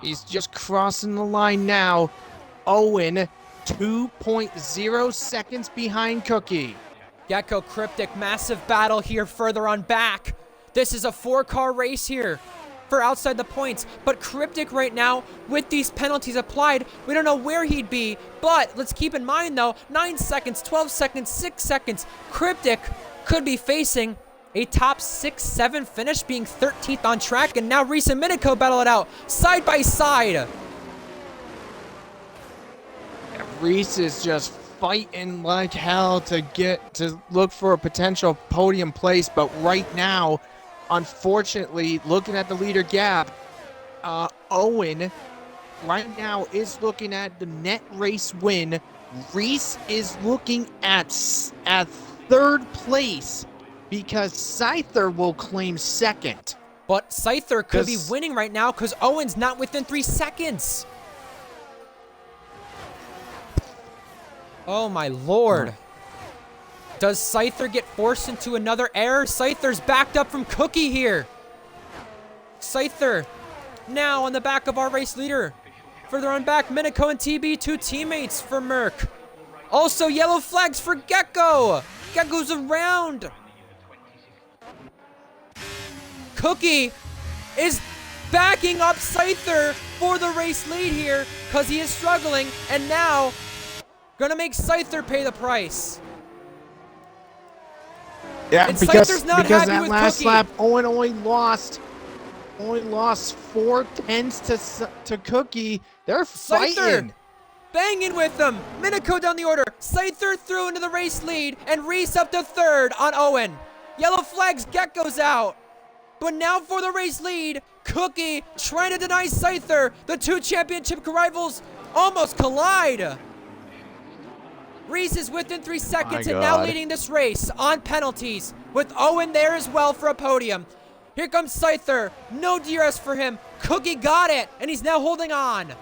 He's just crossing the line now. Owen, 2.0 seconds behind Cookie. Gecko, Cryptic, massive battle here further on back. This is a 4-car race here for outside the points, but Cryptic right now, with these penalties applied, we don't know where he'd be, but let's keep in mind though, 9 seconds, 12 seconds, 6 seconds, Cryptic could be facing a top 6-7 finish, being 13th on track, and now Reese and Minico battle it out, side by side. Reese is just fighting like hell to look for a potential podium place, but right now, unfortunately, looking at the leader gap, Owen right now is looking at the net race win. Reese is looking at 3rd place because Scyther will claim 2nd. But Scyther could be winning right now because Owen's not within 3 seconds. Oh my lord. Does Scyther get forced into another error? Scyther's backed up from Cookie here. Scyther Now on the back of our race leader. Further on back, Minico and TB, 2 teammates for Merc. Also, yellow flags for Gecko. Gecko's around. Cookie is backing up Scyther for the race lead here because he is struggling, and now gonna make Scyther pay the price. Yeah, And because Scyther's not because happy that with last Cookie. lap, Owen only lost 4/10 to Cookie. They're Scyther fighting. banging with them. Minico down the order. Scyther through into the race lead, and Reese up to 3rd on Owen. Yellow flags, Gecko's out. But now for the race lead, Cookie trying to deny Scyther. The 2 championship rivals almost collide. Reese is within 3 seconds and now leading this race on penalties, with Owen there as well for a podium. Here comes Scyther. No DRS for him. Cookie got it, and he's now holding on.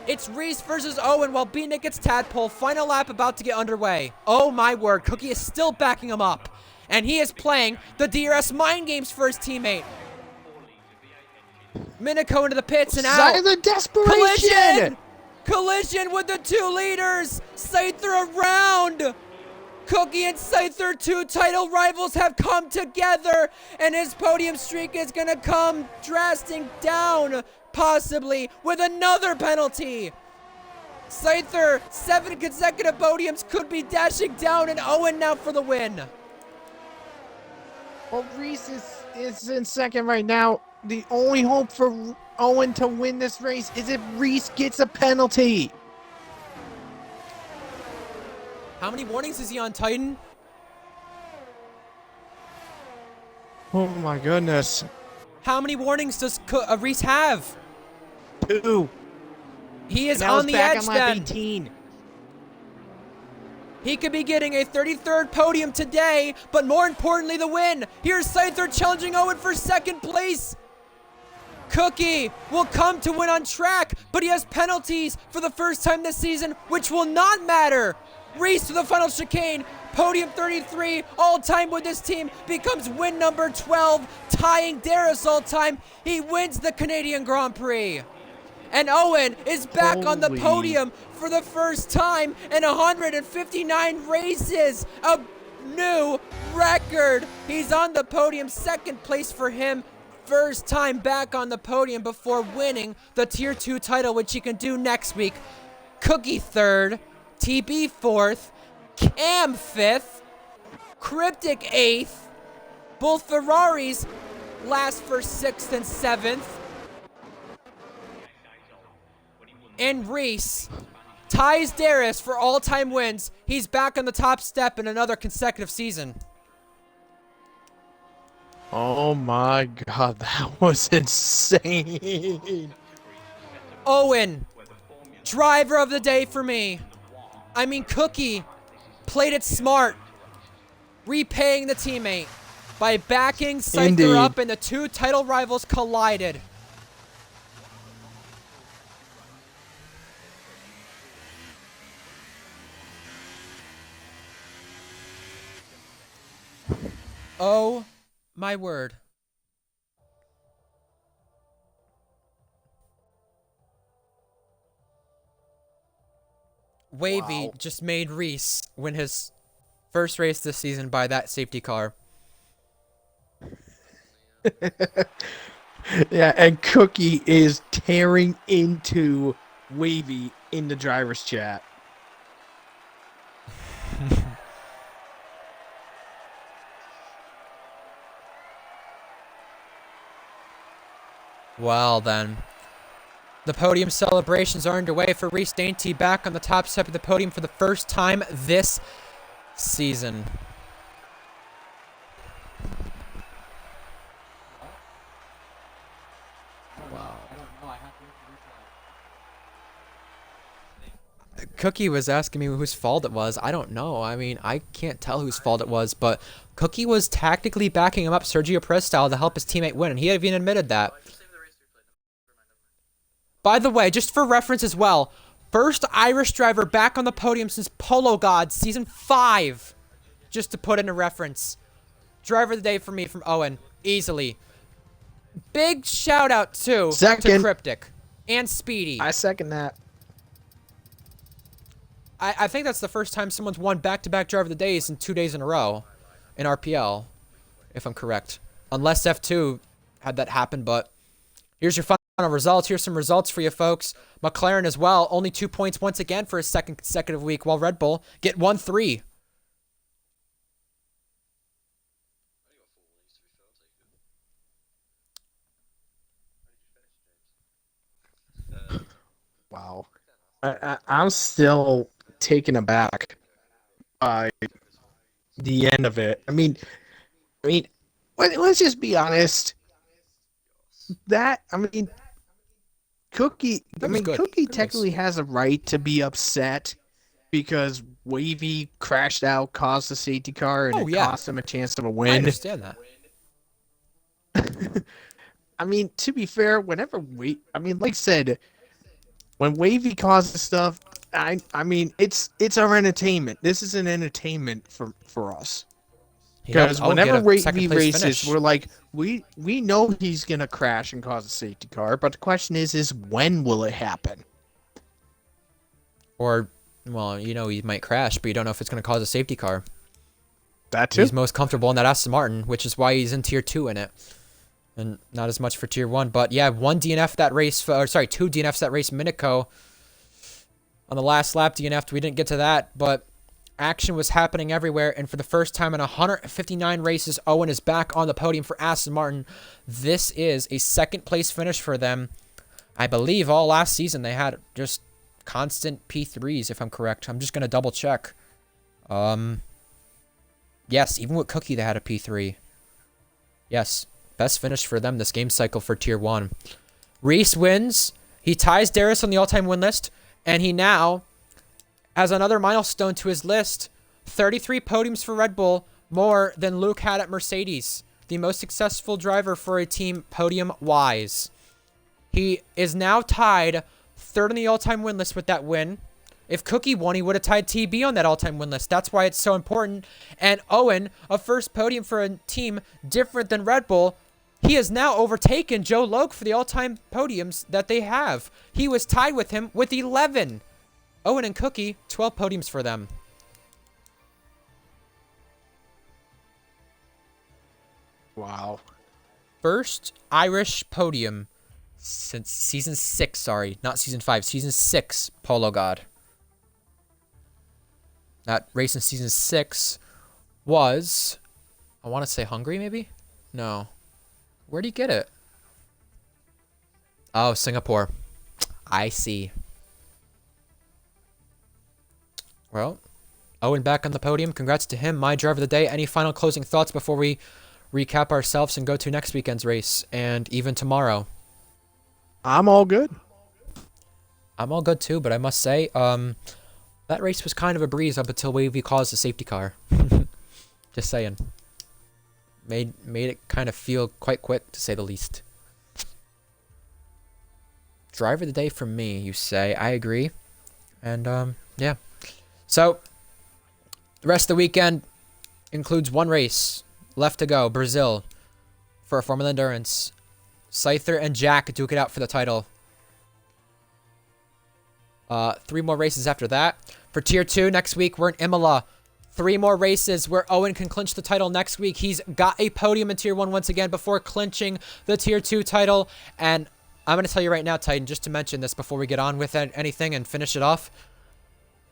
It's Reese versus Owen while B-Nick gets Tadpole. Final lap about to get underway. Oh my word, Cookie is still backing him up. And he is playing the DRS mind games for his teammate. Minico into the pits and out. The desperation! Collision with the 2 leaders. Scyther around. Cookie and Scyther, 2 title rivals, have come together. And his podium streak is going to come drastic down, possibly, with another penalty. Scyther, 7 consecutive podiums, could be dashing down, and Owen now for the win. Well, Reese is in 2nd right now. The only hope for Owen to win this race is if Reese gets a penalty. How many warnings is he on, Titan? Oh my goodness. How many warnings does Reese have? 2. He is And that on was the back edge on lap then. 18. He could be getting a 33rd podium today, but more importantly, the win. Here's Scyther challenging Owen for 2nd place. Cookie will come to win on track, but he has penalties for the first time this season, which will not matter. Reese to the final chicane. Podium 33, all-time with this team, becomes win number 12, tying Darius all-time. He wins the Canadian Grand Prix. And Owen is back on the podium for the first time in 159 races. A new record. He's on the podium, 2nd place for him. First time back on the podium before winning the Tier 2 title, which he can do next week. Cookie 3rd, TB 4th, Cam 5th, Cryptic 8th. Both Ferraris last for 6th and 7th. And Reese ties Darius for all-time wins. He's back on the top step in another consecutive season. Oh my god, that was insane. Owen, driver of the day for me. I mean, Cookie played it smart, repaying the teammate by backing Scyther up, and the 2 title rivals collided. Oh my word. Wavy just made Reese win his first race this season by that safety car. Yeah, and Cookie is tearing into Wavy in the driver's chat. Well then, the podium celebrations are underway for Reese Dainty, back on the top step of the podium for the first time this season. Wow. Cookie was asking me whose fault it was. I don't know. I mean, I can't tell whose fault it was, but Cookie was tactically backing him up Sergio Perez style to help his teammate win, and he even admitted that. By the way, just for reference as well, first Irish driver back on the podium since Polo God Season 5. Just to put in a reference. Driver of the day for me from Owen. Easily. Big shout out to Second. Cryptic and Speedy. I second that. I think that's the first time someone's won back-to-back driver of the days in 2 days in a row in RPL, if I'm correct. Unless F2 had that happen, but here's your final results. Here's some results for you folks. McLaren as well, only 2 points once again for his second consecutive week, while Red Bull get 1-3. Wow. I'm still taken aback by the end of it. I mean, let's just be honest. Cookie. That was good. Cookie Good technically has a right to be upset because Wavy crashed out, caused the safety car, and cost him a chance of a win. I understand that. I mean, to be fair, like I said, when Wavy causes stuff, I mean, it's our entertainment. This is an entertainment for us. Because whenever Wavy races, we're like, we know he's gonna crash and cause a safety car, but the question is when will it happen? Or, well, you know he might crash, but you don't know if it's going to cause a safety car. That too. He's most comfortable in that Aston Martin, which is why he's in Tier 2 in it. And not as much for Tier 1. But yeah, 1 DNF that race, or sorry, 2 DNFs that race Minico. On the last lap DNF, we didn't get to that, but action was happening everywhere, and for the first time in 159 races, Owen is back on the podium for Aston Martin. This is a second-place finish for them. I believe all last season they had just constant P3s, if I'm correct. I'm just going to double-check. Yes, even with Cookie, they had a P3. Yes, best finish for them this game cycle for Tier 1. Reese wins. He ties Darius on the all-time win list, and he now as another milestone to his list, 33 podiums for Red Bull, more than Luke had at Mercedes, the most successful driver for a team podium-wise. He is now tied third on the all-time win list with that win. If Cookie won, he would have tied TB on that all-time win list. That's why it's so important. And Owen, a first podium for a team different than Red Bull, he has now overtaken Joe Logue for the all-time podiums that they have. He was tied with him with 11. Owen and Cookie, 12 podiums for them. Wow. First Irish podium since season 6, sorry. Not season 5, season 6, Polo God. That race in season 6 was, I want to say Hungary, maybe? No. Where'd he get it? Oh, Singapore. I see. Well, Owen back on the podium. Congrats to him. My driver of the day. Any final closing thoughts before we recap ourselves and go to next weekend's race and even tomorrow? I'm all good. I'm all good too, but I must say, that race was kind of a breeze up until Wavy caused the safety car. Just saying. Made it kind of feel quite quick, to say the least. Driver of the day from me, you say. I agree. And, yeah. So, the rest of the weekend includes one race left to go. Brazil for a Formula Endurance. Scyther and Jack duke it out for the title. 3 more races after that. For Tier 2, next week, we're in Imola. 3 more races where Owen can clinch the title next week. He's got a podium in Tier 1 once again before clinching the Tier 2 title. And I'm going to tell you right now, Titan, just to mention this before we get on with anything and finish it off.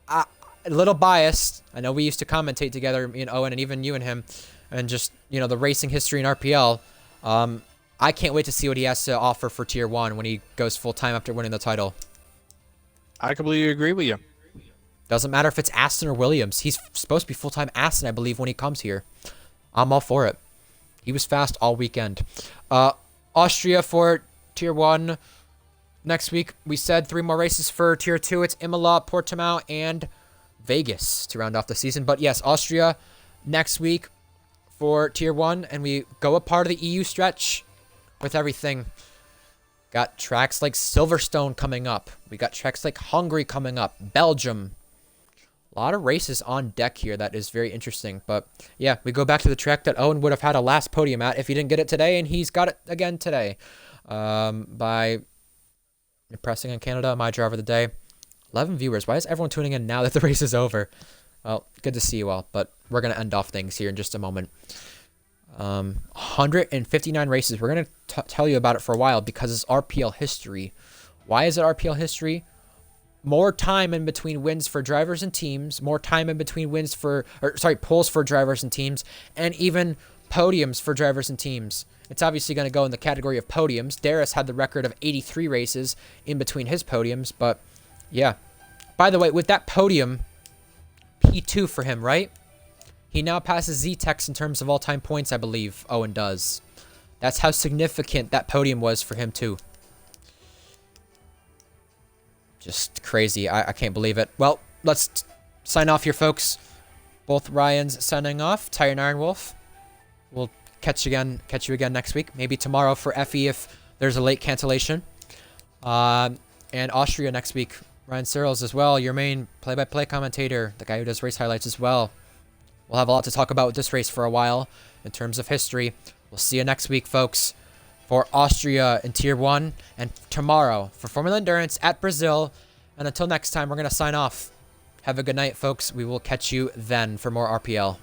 A little biased. I know we used to commentate together, me and Owen, and even you and him, and just, you know, the racing history in RPL. I can't wait to see what he has to offer for Tier 1 when he goes full-time after winning the title. I completely agree with you. Doesn't matter if it's Aston or Williams. He's supposed to be full-time Aston, I believe, when he comes here. I'm all for it. He was fast all weekend. Austria for Tier 1. Next week, we said 3 more races for Tier 2. It's Imola, Portimao, and Vegas to round off the season. But yes, Austria next week for Tier 1. And we go a part of the EU stretch with everything. Got tracks like Silverstone coming up. We got tracks like Hungary coming up. Belgium. A lot of races on deck here. That is very interesting. But yeah, we go back to the track that Owen would have had a last podium at if he didn't get it today, and he's got it again today. By impressing in Canada, my driver of the day. 11 viewers. Why is everyone tuning in now that the race is over? Well, good to see you all, but we're going to end off things here in just a moment. 159 races. We're going to tell you about it for a while because it's RPL history. Why is it RPL history? More time in between wins for drivers and teams, more time in between wins for, poles for drivers and teams, and even podiums for drivers and teams. It's obviously going to go in the category of podiums. Darius had the record of 83 races in between his podiums, but yeah. By the way, with that podium, P2 for him, right? He now passes Z-Tex in terms of all-time points, I believe Owen does. That's how significant that podium was for him, too. Just crazy. I can't believe it. Well, let's sign off here, folks. Both Ryans signing off. Tire and Iron Wolf. We'll catch you again next week. Maybe tomorrow for Effie if there's a late cancellation. And Austria next week. Ryan Searles as well, your main play-by-play commentator, the guy who does race highlights as well. We'll have a lot to talk about with this race for a while in terms of history. We'll see you next week, folks, for Austria in Tier 1, and tomorrow for Formula Endurance at Brazil. And until next time, we're going to sign off. Have a good night, folks. We will catch you then for more RPL.